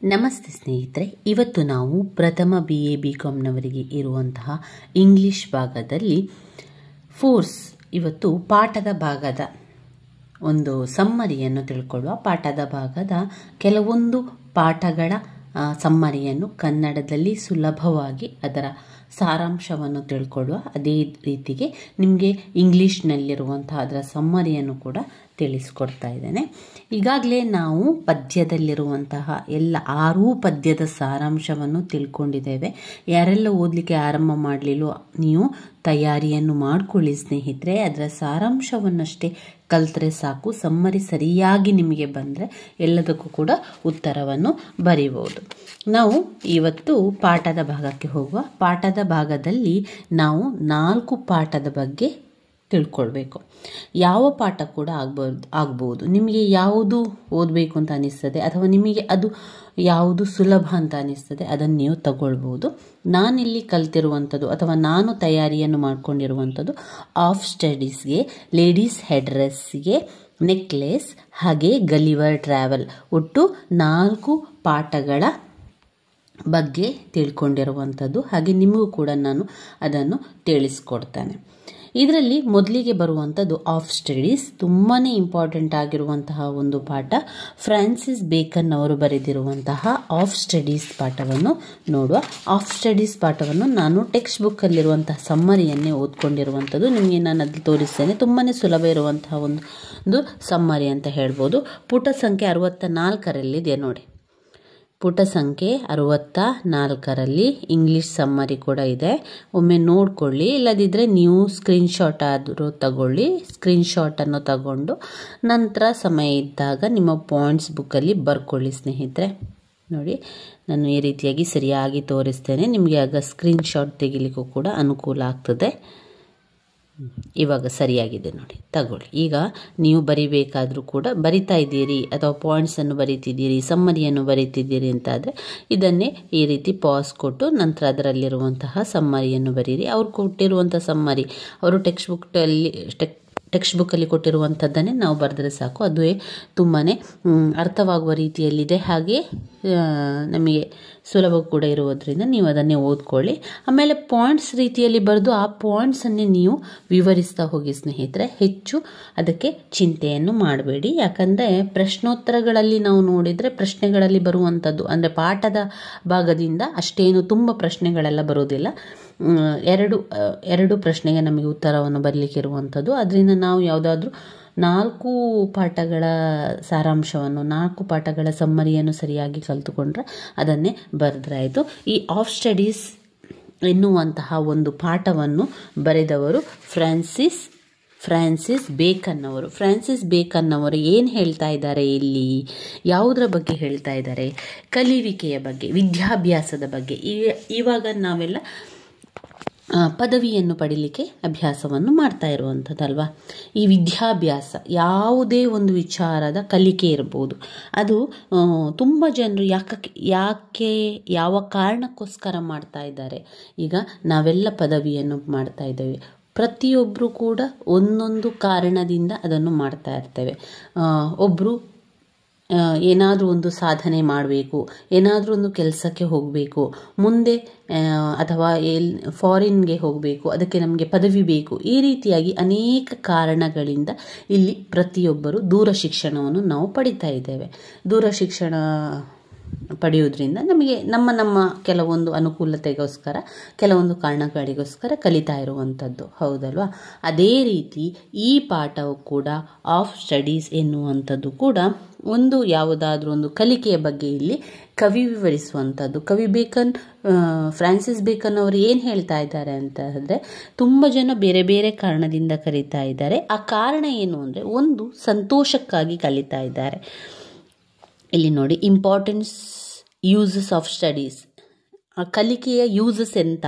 ನಮಸ್ತೆ ಸ್ನೇಹಿತರೆ, ಇವತ್ತು ನಾವು ಪ್ರಥಮ BA BComನವರಿಗೆ ಇರುವಂತಹ ಇಂಗ್ಲಿಷ್ ಭಾಗದಲ್ಲಿ ಇವತ್ತು ಪಾಠದ ಭಾಗದ ಒಂದು ಸಮ್ಮರಿಯನ್ನು ತಿಳ್ಕೊಳ್ಳುವ. ಪಾಠದ ಭಾಗದ ಕೆಲವೊಂದು ಪಾಠಗಳ ಸಮ್ಮರಿಯನ್ನು ಕನ್ನಡದಲ್ಲಿ ಸುಲಭವಾಗಿ ಅದರ ಸಾರಾಂಶವನ್ನು ತಿಳ್ಕೊಳ್ಳುವ. ಅದೇ ರೀತಿಗೆ ನಿಮಗೆ ಇಂಗ್ಲೀಷ್ನಲ್ಲಿರುವಂತಹ ಅದರ ಸಮ್ಮರಿಯನ್ನು ಕೂಡ ತಿಳಿಸ್ಕೊಡ್ತಾ ಇದ್ದೇನೆ. ಈಗಾಗಲೇ ನಾವು ಪದ್ಯದಲ್ಲಿರುವಂತಹ ಎಲ್ಲ 6 ಪದ್ಯದ ಸಾರಾಂಶವನ್ನು ತಿಳ್ಕೊಂಡಿದ್ದೇವೆ. ಯಾರೆಲ್ಲ ಓದಲಿಕ್ಕೆ ಆರಂಭ ಮಾಡಲಿಲ್ಲೋ ನೀವು ತಯಾರಿಯನ್ನು ಮಾಡಿಕೊಳ್ಳಿ ಸ್ನೇಹಿತರೆ. ಅದರ ಸಾರಾಂಶವನ್ನಷ್ಟೇ ಕಲ್ತರೆ ಸಾಕು. ಸಮ್ಮರಿ ಸರಿಯಾಗಿ ನಿಮಗೆ ಬಂದರೆ ಎಲ್ಲದಕ್ಕೂ ಕೂಡ ಉತ್ತರವನ್ನು ಬರೀಬಹುದು. ನಾವು ಇವತ್ತು ಪಾಠದ ಭಾಗಕ್ಕೆ ಹೋಗುವ. ಪಾಠದ ಭಾಗದಲ್ಲಿ ನಾವು 4 ಪಾಠದ ಬಗ್ಗೆ ತಿಳ್ಕೊಳ್ಬೇಕು. ಯಾವ ಪಾಠ ಕೂಡ ಆಗ್ಬೋದು. ನಿಮಗೆ ಯಾವುದು ಓದಬೇಕು ಅಂತ ಅನಿಸ್ತದೆ ಅಥವಾ ನಿಮಗೆ ಅದು ಯಾವುದು ಸುಲಭ ಅಂತ ಅನಿಸ್ತದೆ ಅದನ್ನು ನೀವು ತಗೊಳ್ಬೋದು. ನಾನಿಲ್ಲಿ ಕಲ್ತಿರುವಂಥದ್ದು ಅಥವಾ ನಾನು ತಯಾರಿಯನ್ನು ಮಾಡಿಕೊಂಡಿರುವಂಥದ್ದು ಆಫ್ ಸ್ಟಡೀಸ್ಗೆ, ಲೇಡೀಸ್ ಹೆಡ್ ಡ್ರೆಸ್ಗೆ, ನೆಕ್ಲೆಸ್ ಹಾಗೆ ಗಲಿವರ್ ಟ್ರಾವೆಲ್, ಒಟ್ಟು 4 ಪಾಠಗಳ ಬಗ್ಗೆ ತಿಳ್ಕೊಂಡಿರುವಂಥದ್ದು. ಹಾಗೆ ನಿಮಗೂ ಕೂಡ ನಾನು ಅದನ್ನು ತಿಳಿಸ್ಕೊಡ್ತೇನೆ. ಇದರಲ್ಲಿ ಮೊದಲಿಗೆ ಬರುವಂಥದ್ದು ಆಫ್ ಸ್ಟಡೀಸ್. ತುಂಬಾ ಇಂಪಾರ್ಟೆಂಟ್ ಆಗಿರುವಂತಹ ಒಂದು ಪಾಠ. ಫ್ರಾನ್ಸಿಸ್ ಬೇಕನ್ ಅವರು ಬರೆದಿರುವಂತಹ ಆಫ್ ಸ್ಟಡೀಸ್ ಪಾಠವನ್ನು ನೋಡುವ. ಆಫ್ ಸ್ಟಡೀಸ್ ಪಾಠವನ್ನು ನಾನು ಟೆಕ್ಸ್ಟ್ ಬುಕ್ಕಲ್ಲಿರುವಂತಹ ಸಮ್ಮರಿಯನ್ನೇ ಓದ್ಕೊಂಡಿರುವಂಥದ್ದು. ನಿಮಗೆ ನಾನು ಅದು ತೋರಿಸ್ತೇನೆ. ತುಂಬಾ ಸುಲಭ ಇರುವಂತಹ ಒಂದು ಸಮ್ಮರಿ ಅಂತ ಹೇಳ್ಬೋದು. ಪುಟ ಸಂಖ್ಯೆ 64ರಲ್ಲಿದೆ ನೋಡಿ. ಪುಟ ಸಂಖ್ಯೆ 64ರಲ್ಲಿ ಇಂಗ್ಲೀಷ್ ಸಮ್ಮರಿ ಕೂಡ ಇದೆ. ಒಮ್ಮೆ ನೋಡ್ಕೊಳ್ಳಿ. ಇಲ್ಲದಿದ್ದರೆ ನೀವು ಸ್ಕ್ರೀನ್ಶಾಟ್ ಆದರೂ ತಗೊಳ್ಳಿ. ಸ್ಕ್ರೀನ್ಶಾಟನ್ನು ತಗೊಂಡು ನಂತರ ಸಮಯ ಇದ್ದಾಗ ನಿಮ್ಮ ಪಾಯಿಂಟ್ಸ್ ಬುಕ್ಕಲ್ಲಿ ಬರ್ಕೊಳ್ಳಿ ಸ್ನೇಹಿತರೆ. ನೋಡಿ, ನಾನು ಈ ರೀತಿಯಾಗಿ ಸರಿಯಾಗಿ ತೋರಿಸ್ತೇನೆ. ನಿಮಗೆ ಆಗ ಸ್ಕ್ರೀನ್ಶಾಟ್ ತೆಗಿಲಿಕ್ಕೂ ಕೂಡ ಅನುಕೂಲ ಆಗ್ತದೆ. ಇವಾಗ ಸರಿಯಾಗಿದೆ ನೋಡಿ, ತಗೊಳ್ಳಿ. ಈಗ ನೀವು ಬರಿಬೇಕಾದರೂ ಕೂಡ ಬರಿತಾ ಇದ್ದೀರಿ ಅಥವಾ ಪಾಯಿಂಟ್ಸನ್ನು ಬರಿತಿದ್ದೀರಿ, ಸಮ್ಮರಿಯನ್ನು ಬರಿತಿದ್ದೀರಿ ಅಂತಾದರೆ ಇದನ್ನೇ ಈ ರೀತಿ ಪಾಸ್ ಕೊಟ್ಟು ನಂತರ ಅದರಲ್ಲಿರುವಂತಹ ಸಮ್ಮರಿಯನ್ನು ಬರೀರಿ. ಅವ್ರು ಕೊಟ್ಟಿರುವಂಥ ಸಮ್ಮರಿ ಅವರು ಟೆಕ್ಸ್ಟ್ ಬುಕ್ಕಲ್ಲಿ ಕೊಟ್ಟಿರುವಂಥದ್ದನ್ನೇ ನಾವು ಬರೆದರೆ ಸಾಕು. ಅದುವೇ ತುಂಬಾ ಅರ್ಥವಾಗುವ ರೀತಿಯಲ್ಲಿದೆ. ಹಾಗೆ ನಮಗೆ ಸುಲಭ ಕೂಡ ಇರುವುದರಿಂದ ನೀವು ಅದನ್ನೇ ಓದ್ಕೊಳ್ಳಿ. ಆಮೇಲೆ ಪಾಯಿಂಟ್ಸ್ ರೀತಿಯಲ್ಲಿ ಬರೆದು ಆ ಪಾಯಿಂಟ್ಸನ್ನೇ ನೀವು ವಿವರಿಸ್ತಾ ಹೋಗಿ ಸ್ನೇಹಿತರೆ. ಹೆಚ್ಚು ಅದಕ್ಕೆ ಚಿಂತೆಯನ್ನು ಮಾಡಬೇಡಿ. ಯಾಕಂದರೆ ಪ್ರಶ್ನೋತ್ತರಗಳಲ್ಲಿ ನಾವು ನೋಡಿದರೆ ಪ್ರಶ್ನೆಗಳಲ್ಲಿ ಬರುವಂಥದ್ದು ಅಂದರೆ ಪಾಠದ ಭಾಗದಿಂದ ಅಷ್ಟೇನು ತುಂಬ ಪ್ರಶ್ನೆಗಳೆಲ್ಲ ಬರೋದಿಲ್ಲ. ಎರಡು ಪ್ರಶ್ನೆಗೆ ನಮಗೆ ಉತ್ತರವನ್ನು ಬರಲಿಕ್ಕೆ ಇರುವಂಥದ್ದು. ಅದರಿಂದ ನಾವು ಯಾವುದಾದ್ರೂ 4 ಪಾಠಗಳ ಸಾರಾಂಶವನ್ನು 4 ಪಾಠಗಳ ಸಮ್ಮರಿಯನ್ನು ಸರಿಯಾಗಿ ಕಲಿತುಕೊಂಡ್ರೆ ಅದನ್ನೇ ಬರೆದ್ರಾಯಿತು. ಈ ಆಫ್ ಸ್ಟಡೀಸ್ ಎನ್ನುವಂತಹ ಒಂದು ಪಾಠವನ್ನು ಬರೆದವರು ಫ್ರಾನ್ಸಿಸ್ ಬೇಕನ್ ಅವರು. ಫ್ರಾನ್ಸಿಸ್ ಬೇಕನ್ ಅವರು ಏನು ಹೇಳ್ತಾ ಇದ್ದಾರೆ ಇಲ್ಲಿ, ಯಾವುದರ ಬಗ್ಗೆ ಹೇಳ್ತಾ ಇದ್ದಾರೆ? ಕಲಿಯುವಿಕೆಯ ಬಗ್ಗೆ, ವಿದ್ಯಾಭ್ಯಾಸದ ಬಗ್ಗೆ. ಇವಾಗ ನಾವೆಲ್ಲ ಪದವಿಯನ್ನು ಪಡೀಲಿಕ್ಕೆ ಅಭ್ಯಾಸವನ್ನು ಮಾಡ್ತಾ ಇರುವಂಥದ್ದಲ್ವಾ. ಈ ವಿದ್ಯಾಭ್ಯಾಸ ಯಾವುದೇ ಒಂದು ವಿಚಾರದ ಕಲಿಕೆ ಇರ್ಬೋದು. ಅದು ತುಂಬ ಜನರು ಯಾಕೆ ಯಾವ ಕಾರಣಕ್ಕೋಸ್ಕರ ಮಾಡ್ತಾ ಇದ್ದಾರೆ. ಈಗ ನಾವೆಲ್ಲ ಪದವಿಯನ್ನು ಮಾಡ್ತಾ ಇದ್ದೇವೆ. ಪ್ರತಿಯೊಬ್ಬರು ಕೂಡ ಒಂದೊಂದು ಕಾರಣದಿಂದ ಅದನ್ನು ಮಾಡ್ತಾ ಇರ್ತೇವೆ. ಒಬ್ಬರು ಏನಾದರೂ ಒಂದು ಸಾಧನೆ ಮಾಡಬೇಕು, ಏನಾದರೂ ಒಂದು ಕೆಲಸಕ್ಕೆ ಹೋಗಬೇಕು, ಮುಂದೆ ಅಥವಾ ಫಾರಿನ್ಗೆ ಹೋಗಬೇಕು, ಅದಕ್ಕೆ ನಮಗೆ ಪದವಿ ಬೇಕು. ಈ ರೀತಿಯಾಗಿ ಅನೇಕ ಕಾರಣಗಳಿಂದ ಇಲ್ಲಿ ಪ್ರತಿಯೊಬ್ಬರು ದೂರ ಶಿಕ್ಷಣವನ್ನು ನಾವು ಪಡಿತಾ ಇದ್ದೇವೆ. ದೂರ ಶಿಕ್ಷಣ ಪಡೆಯೋದ್ರಿಂದ ನಮಗೆ ನಮ್ಮ ಕೆಲವೊಂದು ಅನುಕೂಲತೆಗೋಸ್ಕರ, ಕೆಲವೊಂದು ಕಾರಣಗಳಿಗೋಸ್ಕರ ಕಲಿತಾ ಇರುವಂಥದ್ದು, ಹೌದಲ್ವಾ? ಅದೇ ರೀತಿ ಈ ಪಾಠವು ಕೂಡ ಆಫ್ ಸ್ಟಡೀಸ್ ಎನ್ನುವಂಥದ್ದು ಕೂಡ ಒಂದು ಯಾವುದಾದ್ರೂ ಒಂದು ಕಲಿಕೆಯ ಬಗ್ಗೆ ಇಲ್ಲಿ ಕವಿ ವಿವರಿಸುವಂಥದ್ದು. ಫ್ರಾನ್ಸಿಸ್ ಬೇಕನ್ ಅವರು ಏನು ಹೇಳ್ತಾ ಇದ್ದಾರೆ ಅಂತ ಹೇಳಿದ್ರೆ, ತುಂಬ ಜನ ಬೇರೆ ಬೇರೆ ಕಾರಣದಿಂದ ಕಲಿತಾ ಇದ್ದಾರೆ. ಆ ಕಾರಣ ಏನು ಅಂದರೆ, ಒಂದು ಸಂತೋಷಕ್ಕಾಗಿ ಕಲಿತಾ ಇದ್ದಾರೆ. ಇಲ್ಲಿ ನೋಡಿ, ಇಂಪಾರ್ಟೆನ್ಸ್ ಯೂಸಸ್ ಆಫ್ ಸ್ಟಡೀಸ್. ಕಲಿಕೆಯ ಯೂಸಸ್ ಎಂತ?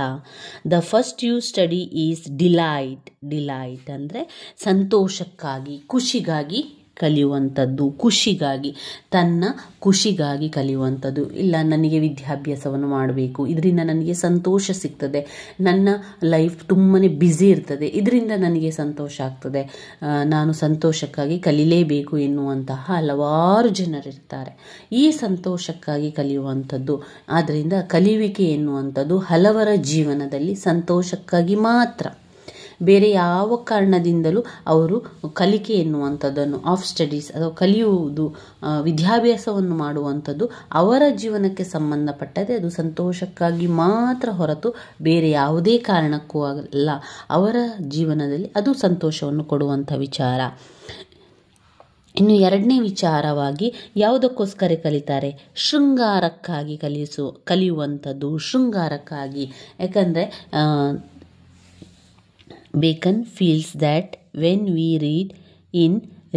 The first use study is delight ಅಂದರೆ ಸಂತೋಷಕ್ಕಾಗಿ, ಖುಷಿಗಾಗಿ ಕಲಿಯುವಂಥದ್ದು, ಖುಷಿಗಾಗಿ, ತನ್ನ ಖುಷಿಗಾಗಿ ಕಲಿಯುವಂಥದ್ದು. ಇಲ್ಲ, ನನಗೆ ವಿದ್ಯಾಭ್ಯಾಸವನ್ನು ಮಾಡಬೇಕು, ಇದರಿಂದ ನನಗೆ ಸಂತೋಷ ಸಿಗ್ತದೆ, ನನ್ನ ಲೈಫ್ ತುಂಬಾ ಬ್ಯುಸಿ ಇರ್ತದೆ, ಇದರಿಂದ ನನಗೆ ಸಂತೋಷ ಆಗ್ತದೆ, ನಾನು ಸಂತೋಷಕ್ಕಾಗಿ ಕಲಿಲೇಬೇಕು ಎನ್ನುವಂತಹ ಹಲವಾರು ಜನರಿರ್ತಾರೆ. ಈ ಸಂತೋಷಕ್ಕಾಗಿ ಕಲಿಯುವಂಥದ್ದು. ಆದ್ದರಿಂದ ಕಲಿಯುವಿಕೆ ಎನ್ನುವಂಥದ್ದು ಹಲವರ ಜೀವನದಲ್ಲಿ ಸಂತೋಷಕ್ಕಾಗಿ ಮಾತ್ರ, ಬೇರೆ ಯಾವ ಕಾರಣದಿಂದಲೂ ಅವರು ಕಲಿಕೆ ಎನ್ನುವಂಥದ್ದನ್ನು, ಆಫ್ ಸ್ಟಡೀಸ್ ಅಥವಾ ಕಲಿಯುವುದು, ವಿದ್ಯಾಭ್ಯಾಸವನ್ನು ಮಾಡುವಂಥದ್ದು ಅವರ ಜೀವನಕ್ಕೆ ಸಂಬಂಧಪಟ್ಟದೆ. ಅದು ಸಂತೋಷಕ್ಕಾಗಿ ಮಾತ್ರ ಹೊರತು ಬೇರೆ ಯಾವುದೇ ಕಾರಣಕ್ಕೂ ಅಲ್ಲ. ಅವರ ಜೀವನದಲ್ಲಿ ಅದು ಸಂತೋಷವನ್ನು ಕೊಡುವಂಥ ವಿಚಾರ. ಇನ್ನು ಎರಡನೇ ವಿಚಾರವಾಗಿ ಯಾವುದಕ್ಕೋಸ್ಕರ ಕಲಿತಾರೆ? ಶೃಂಗಾರಕ್ಕಾಗಿ ಕಲಿಯುವಂಥದ್ದು, ಶೃಂಗಾರಕ್ಕಾಗಿ. ಯಾಕಂದರೆ Bacon feels that when we read in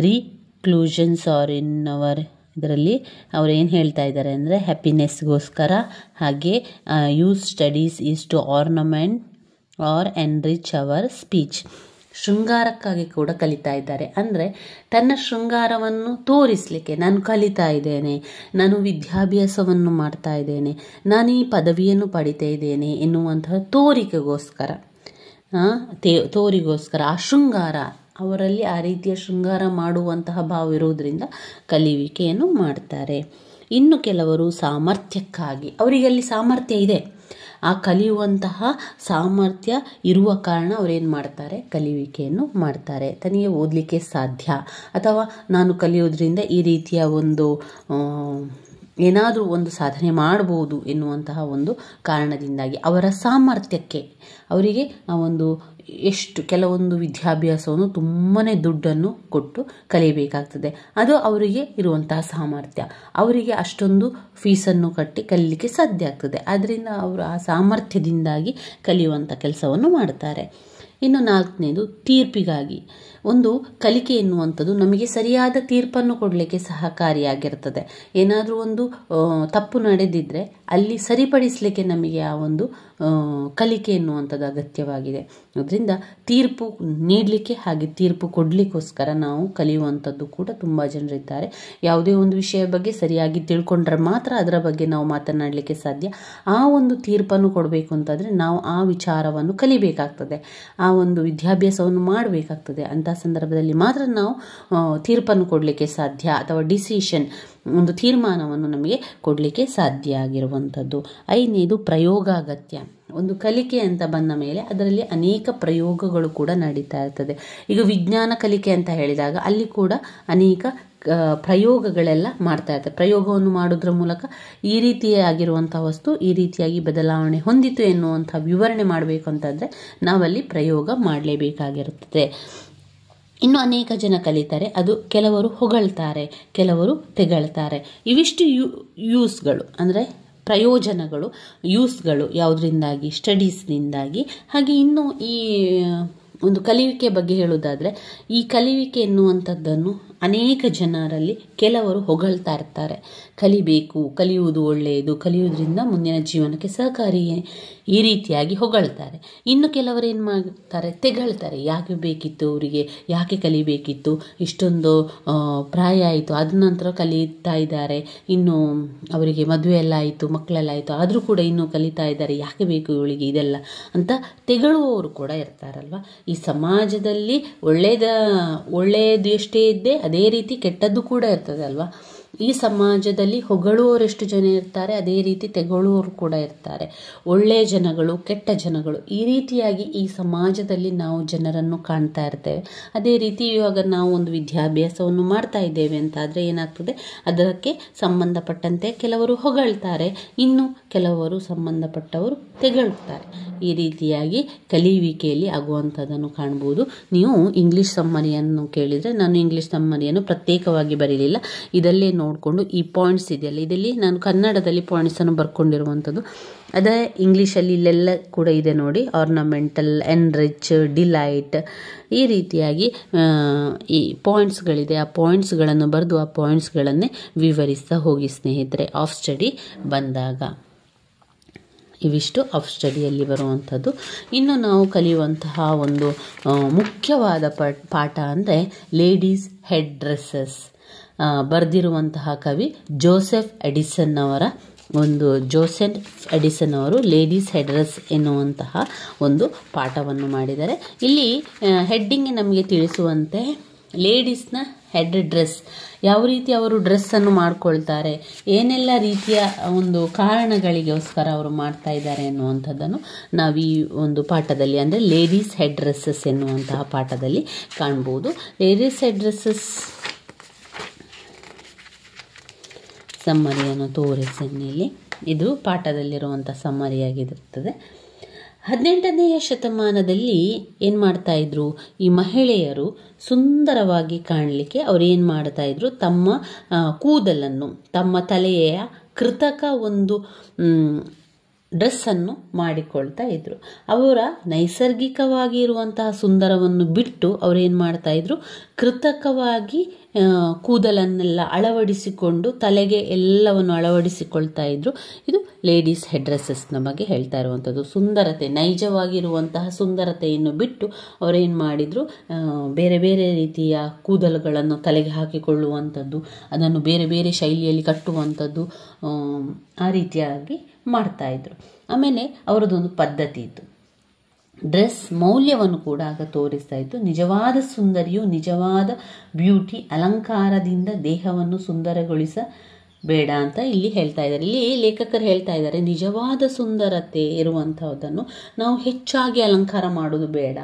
reclusions or in our ಇದರಲ್ಲಿ ಅವ್ರು ಏನು ಹೇಳ್ತಾ ಇದ್ದಾರೆ ಅಂದರೆ ಹ್ಯಾಪಿನೆಸ್ಗೋಸ್ಕರ, ಹಾಗೆ use studies is to ornament or enrich our speech. ಶೃಂಗಾರಕ್ಕಾಗಿ ಕೂಡ ಕಲಿತಾ ಇದ್ದಾರೆ. ಅಂದರೆ ತನ್ನ ಶೃಂಗಾರವನ್ನು ತೋರಿಸಲಿಕ್ಕೆ, ನಾನು ಕಲಿತಾ ಇದ್ದೇನೆ, ನಾನು ವಿದ್ಯಾಭ್ಯಾಸವನ್ನು ಮಾಡ್ತಾ ಇದ್ದೇನೆ, ನಾನು ಈ ಪದವಿಯನ್ನು ಪಡಿತಾ ಇದ್ದೇನೆ ಎನ್ನುವಂತಹ ತೋರಿಕೆಗೋಸ್ಕರ, ಆ ಶೃಂಗಾರ, ಅವರಲ್ಲಿ ಆ ರೀತಿಯ ಶೃಂಗಾರ ಮಾಡುವಂತಹ ಭಾವ ಇರುವುದರಿಂದ ಕಲಿಯುವಿಕೆಯನ್ನು ಮಾಡ್ತಾರೆ. ಇನ್ನು ಕೆಲವರು ಸಾಮರ್ಥ್ಯಕ್ಕಾಗಿ, ಅವರಿಗಲ್ಲಿ ಸಾಮರ್ಥ್ಯ ಇದೆ, ಆ ಕಲಿಯುವಂತಹ ಸಾಮರ್ಥ್ಯ ಇರುವ ಕಾರಣ ಅವರೇನು ಮಾಡ್ತಾರೆ? ಕಲಿಯುವಿಕೆಯನ್ನು ಮಾಡ್ತಾರೆ. ತನಗೆ ಓದಲಿಕ್ಕೆ ಸಾಧ್ಯ, ಅಥವಾ ನಾನು ಕಲಿಯೋದ್ರಿಂದ ಈ ರೀತಿಯ ಒಂದು ಏನಾದರೂ ಒಂದು ಸಾಧನೆ ಮಾಡ್ಬೋದು ಎನ್ನುವಂತಹ ಒಂದು ಕಾರಣದಿಂದಾಗಿ, ಅವರ ಸಾಮರ್ಥ್ಯಕ್ಕೆ, ಅವರಿಗೆ ಕೆಲವೊಂದು ವಿದ್ಯಾಭ್ಯಾಸವನ್ನು ತುಂಬಾ ದುಡ್ಡನ್ನು ಕೊಟ್ಟು ಕಲಿಯಬೇಕಾಗ್ತದೆ. ಅದು ಅವರಿಗೆ ಇರುವಂತಹ ಸಾಮರ್ಥ್ಯ. ಅವರಿಗೆ ಅಷ್ಟೊಂದು ಫೀಸನ್ನು ಕಟ್ಟಿ ಕಲಿಯಲಿಕ್ಕೆ ಸಾಧ್ಯ ಆಗ್ತದೆ. ಆದ್ದರಿಂದ ಅವರು ಆ ಸಾಮರ್ಥ್ಯದಿಂದಾಗಿ ಕಲಿಯುವಂಥ ಕೆಲಸವನ್ನು ಮಾಡ್ತಾರೆ. ಇನ್ನು ನಾಲ್ಕನೇದು ತೀರ್ಪಿಗಾಗಿ. ಒಂದು ಕಲಿಕೆ ಎನ್ನುವಂಥದ್ದು ನಮಗೆ ಸರಿಯಾದ ತೀರ್ಪನ್ನು ಕೊಡಲಿಕ್ಕೆ ಸಹಕಾರಿಯಾಗಿರ್ತದೆ. ಏನಾದರೂ ಒಂದು ತಪ್ಪು ನಡೆದಿದ್ದರೆ ಅಲ್ಲಿ ಸರಿಪಡಿಸಲಿಕ್ಕೆ ನಮಗೆ ಆ ಒಂದು ಕಲಿಕೆ ಎನ್ನುವಂಥದ್ದು ಅಗತ್ಯವಾಗಿದೆ. ಅದರಿಂದ ತೀರ್ಪು ನೀಡಲಿಕ್ಕೆ ಹಾಗೆ ತೀರ್ಪು ಕೊಡಲಿಕ್ಕೋಸ್ಕರ ನಾವು ಕಲಿಯುವಂಥದ್ದು ಕೂಡ ತುಂಬ ಜನರಿದ್ದಾರೆ. ಯಾವುದೇ ಒಂದು ವಿಷಯ ಬಗ್ಗೆ ಸರಿಯಾಗಿ ತಿಳ್ಕೊಂಡ್ರೆ ಮಾತ್ರ ಅದರ ಬಗ್ಗೆ ನಾವು ಮಾತನಾಡಲಿಕ್ಕೆ ಸಾಧ್ಯ. ಆ ಒಂದು ತೀರ್ಪನ್ನು ಕೊಡಬೇಕು ಅಂತಂದರೆ ನಾವು ಆ ವಿಚಾರವನ್ನು ಕಲಿಬೇಕಾಗ್ತದೆ, ಆ ಒಂದು ವಿದ್ಯಾಭ್ಯಾಸವನ್ನು ಮಾಡಬೇಕಾಗ್ತದೆ. ಅಂಥ ಸಂದರ್ಭದಲ್ಲಿ ಮಾತ್ರ ನಾವು ತೀರ್ಪನ್ನು ಕೊಡಲಿಕ್ಕೆ ಸಾಧ್ಯ, ಅಥವಾ ಡಿಸಿಷನ್, ಒಂದು ತೀರ್ಮಾನವನ್ನು ನಮಗೆ ಕೊಡಲಿಕ್ಕೆ ಸಾಧ್ಯ ಆಗಿರುವಂಥದ್ದು. ಐದನೇದು ಪ್ರಯೋಗಾಗತ್ಯ. ಒಂದು ಕಲಿಕೆ ಅಂತ ಬಂದ ಮೇಲೆ ಅದರಲ್ಲಿ ಅನೇಕ ಪ್ರಯೋಗಗಳು ಕೂಡ ನಡೀತಾ ಇರ್ತದೆ. ಈಗ ವಿಜ್ಞಾನ ಕಲಿಕೆ ಅಂತ ಹೇಳಿದಾಗ ಅಲ್ಲಿ ಕೂಡ ಅನೇಕ ಪ್ರಯೋಗಗಳೆಲ್ಲ ಮಾಡ್ತಾ ಇರ್ತಾರೆ. ಪ್ರಯೋಗವನ್ನು ಮಾಡೋದ್ರ ಮೂಲಕ ಈ ರೀತಿಯಾಗಿರುವಂಥ ವಸ್ತು ಈ ರೀತಿಯಾಗಿ ಬದಲಾವಣೆ ಹೊಂದಿತು ಎನ್ನುವಂಥ ವಿವರಣೆ ಮಾಡಬೇಕು ಅಂತಂದರೆ ನಾವಲ್ಲಿ ಪ್ರಯೋಗ ಮಾಡಲೇಬೇಕಾಗಿರುತ್ತದೆ. ಇನ್ನು ಅನೇಕ ಜನ ಕಲಿತಾರೆ. ಅದು ಕೆಲವರು ಹೊಗಳ್ತಾರೆ, ಕೆಲವರು ತೆಗಳ್ತಾರೆ. ಇವಿಷ್ಟು ಯೂಸ್ಗಳು ಅಂದರೆ ಪ್ರಯೋಜನಗಳು, ಯೂಸ್ಗಳು ಯಾವುದರಿಂದಾಗಿ? ಸ್ಟಡೀಸ್ನಿಂದಾಗಿ. ಹಾಗೆ ಇನ್ನು ಈ ಒಂದು ಕಲಿಯುವಿಕೆ ಬಗ್ಗೆ ಹೇಳೋದಾದರೆ, ಈ ಕಲಿಯುವಿಕೆ ಎನ್ನುವಂಥದ್ದನ್ನು ಅನೇಕ ಜನರಲ್ಲಿ ಕೆಲವರು ಹೊಗಳ್ತಾ ಇರ್ತಾರೆ. ಕಲಿಬೇಕು, ಕಲಿಯುವುದು ಒಳ್ಳೆಯದು, ಕಲಿಯುವುದರಿಂದ ಮುಂದಿನ ಜೀವನಕ್ಕೆ ಸಹಕಾರಿ, ಈ ರೀತಿಯಾಗಿ ಹೊಗಳ್ತಾರೆ. ಇನ್ನು ಕೆಲವರು ಏನು ಮಾಡ್ತಾರೆ? ತೆಗಳ್ತಾರೆ. ಯಾಕೆ ಬೇಕಿತ್ತು ಅವರಿಗೆ, ಯಾಕೆ ಕಲಿಬೇಕಿತ್ತು, ಇಷ್ಟೊಂದು ಪ್ರಾಯ ಆಯಿತು, ಅದ ನಂತರ ಕಲಿತಾ ಇದ್ದಾರೆ, ಇನ್ನು ಅವರಿಗೆ ಮದುವೆ ಎಲ್ಲ ಆಯಿತು, ಮಕ್ಕಳೆಲ್ಲ ಆಯಿತು, ಆದರೂ ಕೂಡ ಇನ್ನೂ ಕಲಿತಾ ಇದ್ದಾರೆ, ಯಾಕೆ ಬೇಕು ಇವಳಿಗೆ ಇದೆಲ್ಲ ಅಂತ ತೆಗಳುವವರು ಕೂಡ ಇರ್ತಾರಲ್ವ. ಈ ಸಮಾಜದಲ್ಲಿ ಒಳ್ಳೆಯದು ಎಷ್ಟೇ ಇದ್ದೇ ಅದೇ ರೀತಿ ಕೆಟ್ಟದ್ದು ಕೂಡ ಇರ್ತದೆ ಅಲ್ವಾ. ಈ ಸಮಾಜದಲ್ಲಿ ಹೊಗಳುವವರೆಷ್ಟು ಜನ ಇರ್ತಾರೆ, ಅದೇ ರೀತಿ ತೆಗಳುವವರು ಕೂಡ ಇರ್ತಾರೆ. ಒಳ್ಳೆಯ ಜನಗಳು, ಕೆಟ್ಟ ಜನಗಳು, ಈ ರೀತಿಯಾಗಿ ಈ ಸಮಾಜದಲ್ಲಿ ನಾವು ಜನರನ್ನು ಕಾಣ್ತಾ ಇರ್ತೇವೆ. ಅದೇ ರೀತಿ ಇವಾಗ ನಾವು ಒಂದು ವಿದ್ಯಾಭ್ಯಾಸವನ್ನು ಮಾಡ್ತಾ ಇದ್ದೇವೆ ಅಂತಾದರೆ ಏನಾಗ್ತದೆ? ಅದಕ್ಕೆ ಸಂಬಂಧಪಟ್ಟಂತೆ ಕೆಲವರು ಹೊಗಳ್ತಾರೆ, ಇನ್ನು ಕೆಲವರು ಸಂಬಂಧಪಟ್ಟವರು ತೆಗಳ್ತಾರೆ. ಈ ರೀತಿಯಾಗಿ ಕಲಿಯುವಿಕೆಯಲ್ಲಿ ಆಗುವಂಥದ್ದನ್ನು ಕಾಣ್ಬೋದು. ನೀವು ಇಂಗ್ಲೀಷ್ ಸಮ್ಮರಿಯನ್ನು ಕೇಳಿದರೆ, ನಾನು ಇಂಗ್ಲೀಷ್ ಸಮ್ಮರಿಯನ್ನು ಪ್ರತ್ಯೇಕವಾಗಿ ಬರೀಲಿಲ್ಲ, ಇದಲ್ಲೇ ನೋಡಿಕೊಂಡು ಈ ಪಾಯಿಂಟ್ಸ್ ಇದೆಯಲ್ಲ, ಇದರಲ್ಲಿ ನಾನು ಕನ್ನಡದಲ್ಲಿ ಪಾಯಿಂಟ್ಸನ್ನು ಬರ್ಕೊಂಡಿರುವಂಥದ್ದು, ಅದೇ ಇಂಗ್ಲೀಷಲ್ಲಿ ಇಲ್ಲೆಲ್ಲ ಕೂಡ ಇದೆ ನೋಡಿ. ಆರ್ನಮೆಂಟಲ್, ಎನ್ರಿಚ್, ಡಿಲೈಟ್, ಈ ರೀತಿಯಾಗಿ ಈ ಪಾಯಿಂಟ್ಸ್ಗಳಿದೆ. ಆ ಪಾಯಿಂಟ್ಸ್ಗಳನ್ನು ಬರೆದು ಆ ಪಾಯಿಂಟ್ಸ್ಗಳನ್ನೇ ವಿವರಿಸ್ತಾ ಹೋಗಿ ಸ್ನೇಹಿತರೆ, ಆಫ್ ಸ್ಟಡಿ ಬಂದಾಗ. ಇವಿಷ್ಟು ಆಫ್ ಸ್ಟಡಿಯಲ್ಲಿ ಬರುವಂಥದ್ದು. ಇನ್ನು ನಾವು ಕಲಿಯುವಂತಹ ಒಂದು ಮುಖ್ಯವಾದ ಪಾಠ ಅಂದರೆ ಲೇಡೀಸ್ ಹೆಡ್ ಡ್ರೆಸ್ಸಸ್. ಬರೆದಿರುವಂತಹ ಕವಿ ಜೋಸೆಫ್ ಎಡಿಸನ್ ಅವರು ಲೇಡೀಸ್ ಹೆಡ್ ಡ್ರೆಸ್ ಎನ್ನುವಂತಹ ಒಂದು ಪಾಠವನ್ನು ಮಾಡಿದ್ದಾರೆ. ಇಲ್ಲಿ ಹೆಡ್ಡಿಂಗ್ ನಮಗೆ ತಿಳಿಸುವಂತೆ ಲೇಡೀಸ್ನ ಹೆಡ್ ಡ್ರೆಸ್, ಯಾವ ರೀತಿ ಅವರು ಡ್ರೆಸ್ಸನ್ನು ಮಾಡ್ಕೊಳ್ತಾರೆ, ಏನೆಲ್ಲ ರೀತಿಯ ಒಂದು ಕಾರಣಗಳಿಗೋಸ್ಕರ ಅವರು ಮಾಡ್ತಾ ಇದ್ದಾರೆ ಎನ್ನುವಂಥದ್ದನ್ನು ನಾವು ಈ ಒಂದು ಪಾಠದಲ್ಲಿ ಅಂದರೆ ಲೇಡೀಸ್ ಹೆಡ್ ಡ್ರೆಸ್ಸಸ್ ಎನ್ನುವಂತಹ ಪಾಠದಲ್ಲಿ ಕಾಣ್ಬೋದು. ಲೇಡೀಸ್ ಹೆಡ್ ಡ್ರೆಸ್ಸಸ್ ಸಮ್ಮರಿಯನ್ನು ತೋರಿಸಿನಲ್ಲಿ ಇದು ಪಾಠದಲ್ಲಿರುವಂಥ ಸಮ್ಮರಿಯಾಗಿರುತ್ತದೆ. 18ನೇ ಶತಮಾನದಲ್ಲಿ ಏನು ಮಾಡ್ತಾಯಿದ್ರು, ಈ ಮಹಿಳೆಯರು ಸುಂದರವಾಗಿ ಕಾಣಲಿಕ್ಕೆ ಅವ್ರು ಏನು ಮಾಡ್ತಾಯಿದ್ರು, ತಮ್ಮ ಕೂದಲನ್ನು, ತಮ್ಮ ತಲೆಯ ಕೃತಕ ಒಂದು ಡ್ರೆಸ್ಸನ್ನು ಮಾಡಿಕೊಳ್ತಾ ಇದ್ರು. ಅವರ ನೈಸರ್ಗಿಕವಾಗಿ ಇರುವಂತಹ ಸುಂದರವನ್ನು ಬಿಟ್ಟು ಅವರೇನು ಮಾಡ್ತಾಯಿದ್ರು, ಕೃತಕವಾಗಿ ಕೂದಲನ್ನೆಲ್ಲ ಅಳವಡಿಸಿಕೊಂಡು ತಲೆಗೆ ಎಲ್ಲವನ್ನು ಅಳವಡಿಸಿಕೊಳ್ತಾ ಇದ್ರು. ಇದು ಲೇಡೀಸ್ ಹೆಡ್ ಡ್ರೆಸ್ಸಸ್ನ ಬಗ್ಗೆ ಹೇಳ್ತಾ ಇರುವಂಥದ್ದು. ಸುಂದರತೆ, ನೈಜವಾಗಿರುವಂತಹ ಸುಂದರತೆಯನ್ನು ಬಿಟ್ಟು ಅವರೇನು ಮಾಡಿದರು, ಬೇರೆ ಬೇರೆ ರೀತಿಯ ಕೂದಲುಗಳನ್ನು ತಲೆಗೆ ಹಾಕಿಕೊಳ್ಳುವಂಥದ್ದು, ಅದನ್ನು ಬೇರೆ ಬೇರೆ ಶೈಲಿಯಲ್ಲಿ ಕಟ್ಟುವಂಥದ್ದು, ಆ ರೀತಿಯಾಗಿ ಮಾಡ್ತಾಯಿದ್ರು. ಆಮೇಲೆ ಅವರದೊಂದು ಪದ್ಧತಿ ಇತ್ತು. ಡ್ರೆಸ್ ಮೌಲ್ಯವನ್ನು ಕೂಡ ಆಗ ತೋರಿಸ್ತಾ ಇತ್ತು. ನಿಜವಾದ ಸುಂದರಿಯು ನಿಜವಾದ ಬ್ಯೂಟಿ ಅಲಂಕಾರದಿಂದ ದೇಹವನ್ನು ಸುಂದರಗೊಳಿಸಬೇಡ ಅಂತ ಇಲ್ಲಿ ಹೇಳ್ತಾ ಇದ್ದಾರೆ. ಇಲ್ಲಿ ಲೇಖಕರು ಹೇಳ್ತಾ ಇದ್ದಾರೆ, ನಿಜವಾದ ಸುಂದರತೆ ಇರುವಂಥದ್ದನ್ನು ನಾವು ಹೆಚ್ಚಾಗಿ ಅಲಂಕಾರ ಮಾಡೋದು ಬೇಡ.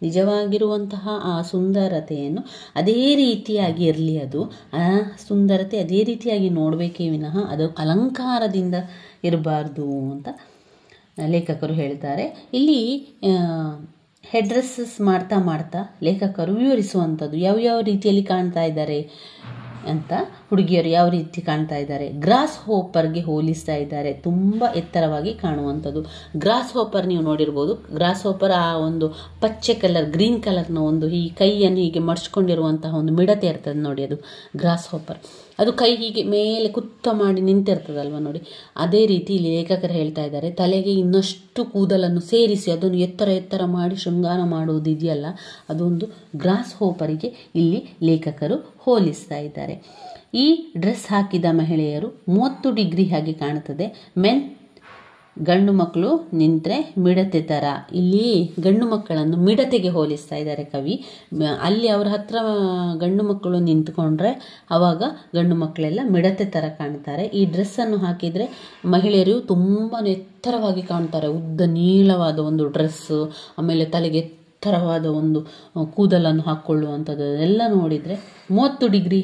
ನಿಜವಾಗಿರುವಂತಹ ಆ ಸುಂದರತೆಯನ್ನು ಅದೇ ರೀತಿಯಾಗಿ ಇರಲಿ, ಅದು ಆ ಸುಂದರತೆ ಅದೇ ರೀತಿಯಾಗಿ ನೋಡಬೇಕೇ ವಿನಃ ಅದು ಅಲಂಕಾರದಿಂದ ಇರಬಾರ್ದು ಅಂತ ಲೇಖಕರು ಹೇಳ್ತಾರೆ. ಇಲ್ಲಿ ಹೆಡ್ ಡ್ರೆಸ್ಸಸ್ ಮಾಡ್ತಾ ಲೇಖಕರು ವಿವರಿಸುವಂಥದ್ದು ಯಾವ ರೀತಿಯಲ್ಲಿ ಕಾಣ್ತಾ ಇದ್ದಾರೆ ಅಂತ, ಹುಡುಗಿಯರು ಯಾವ ರೀತಿ ಕಾಣ್ತಾ ಇದ್ದಾರೆ. ಗ್ರಾಸ್ ಹೋಪರ್ಗೆ ಹೋಲಿಸ್ತಾ ಇದ್ದಾರೆ, ತುಂಬ ಎತ್ತರವಾಗಿ ಕಾಣುವಂಥದ್ದು. ಗ್ರಾಸ್ ಹೋಪರ್ ನೀವು ನೋಡಿರ್ಬೋದು. ಗ್ರಾಸ್ ಹೋಪರ್ ಆ ಒಂದು ಪಚ್ಚೆ ಕಲರ್, ಗ್ರೀನ್ ಕಲರ್ನ ಒಂದು ಈ ಕೈಯನ್ನು ಹೀಗೆ ಮಡ್ಚ್ಕೊಂಡಿರುವಂತಹ ಒಂದು ಮಿಡತೆ ಇರ್ತದೆ ನೋಡಿ, ಅದು ಗ್ರಾಸ್ ಹೋಪರ್. ಅದು ಕೈ ಹೀಗೆ ಮೇಲೆ ಕುತ್ತ ಮಾಡಿ ನಿಂತಿರ್ತದಲ್ವ ನೋಡಿ, ಅದೇ ರೀತಿ ಇಲ್ಲಿ ಲೇಖಕರು ಹೇಳ್ತಾ ಇದ್ದಾರೆ, ತಲೆಗೆ ಇನ್ನಷ್ಟು ಕೂದಲನ್ನು ಸೇರಿಸಿ ಅದನ್ನು ಎತ್ತರ ಮಾಡಿ ಶೃಂಗಾರ ಮಾಡುವುದಿದೆಯಲ್ಲ, ಅದೊಂದು ಗ್ರಾಸ್ ಹೋಪರಿಗೆ ಇಲ್ಲಿ ಲೇಖಕರು ಹೋಲಿಸ್ತಾ ಇದ್ದಾರೆ. ಈ ಡ್ರೆಸ್ ಹಾಕಿದ ಮಹಿಳೆಯರು 30 ಡಿಗ್ರಿ ಹಾಗೆ ಕಾಣುತ್ತದೆ. ಗಂಡು ಮಕ್ಕಳು ನಿಂತರೆ ಮಿಡತೆ ಥರ, ಇಲ್ಲಿ ಗಂಡು ಮಕ್ಕಳನ್ನು ಮಿಡತೆಗೆ ಹೋಲಿಸ್ತಾ ಇದ್ದಾರೆ ಕವಿ. ಅಲ್ಲಿ ಅವರ ಹತ್ರ ಗಂಡು ಮಕ್ಕಳು ನಿಂತ್ಕೊಂಡ್ರೆ ಆವಾಗ ಗಂಡು ಮಕ್ಕಳೆಲ್ಲ ಮಿಡತೆ ಥರ ಕಾಣ್ತಾರೆ. ಈ ಡ್ರೆಸ್ಸನ್ನು ಹಾಕಿದರೆ ಮಹಿಳೆಯರು ತುಂಬ ಎತ್ತರವಾಗಿ ಕಾಣ್ತಾರೆ. ಉದ್ದ ನೀಳವಾದ ಒಂದು ಡ್ರೆಸ್ಸು, ಆಮೇಲೆ ತಲೆಗೆ ಎತ್ತರವಾದ ಒಂದು ಕೂದಲನ್ನು ಹಾಕ್ಕೊಳ್ಳುವಂಥದ್ದು ಎಲ್ಲ ನೋಡಿದರೆ 30 ಡಿಗ್ರಿ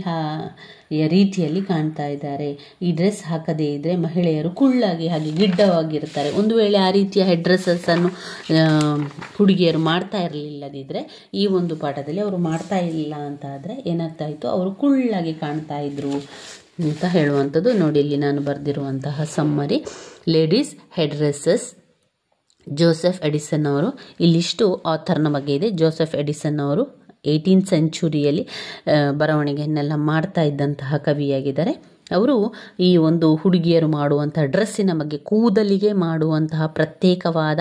ರೀತಿಯಲ್ಲಿ ಕಾಣ್ತಾ ಇದ್ದಾರೆ. ಈ ಡ್ರೆಸ್ ಹಾಕದೇ ಇದ್ದರೆ ಮಹಿಳೆಯರು ಕುಳ್ಳಾಗಿ ಹಾಗೆ ಗಿಡ್ಡವಾಗಿರ್ತಾರೆ. ಒಂದು ವೇಳೆ ಆ ರೀತಿಯ ಹೆಡ್ ಡ್ರೆಸ್ಸನ್ನು ಹುಡುಗಿಯರು ಮಾಡ್ತಾ ಇರಲಿಲ್ಲದಿದ್ದರೆ, ಈ ಒಂದು ಪಾಠದಲ್ಲಿ ಅವರು ಮಾಡ್ತಾ ಇಲ್ಲ ಅಂತ ಆದರೆ ಏನಾಗ್ತಾ ಇತ್ತು, ಅವರು ಕುಳ್ಳಾಗಿ ಕಾಣ್ತಾ ಇದ್ರು ಅಂತ ಹೇಳುವಂಥದ್ದು. ನೋಡಿ, ಇಲ್ಲಿ ನಾನು ಬರೆದಿರುವಂತಹ summary ladies head dresses, Joseph Addison ಅವರು. ಇಲ್ಲಿಷ್ಟು ಆಥರ್ನ ಬಗ್ಗೆ ಇದೆ. ಜೋಸೆಫ್ ಎಡಿಸನ್ ಅವರು 18th ಸೆಂಚುರಿಯಲ್ಲಿ ಬರವಣಿಗೆಯನ್ನೆಲ್ಲ ಮಾಡ್ತಾ ಇದ್ದಂತಹ ಕವಿಯಾಗಿದ್ದಾರೆ. ಅವರು ಈ ಒಂದು ಹುಡುಗಿಯರು ಮಾಡುವಂತಹ ಡ್ರೆಸ್ಸಿನ ಬಗ್ಗೆ, ಕೂದಲಿಗೆ ಮಾಡುವಂತಹ ಪ್ರತ್ಯೇಕವಾದ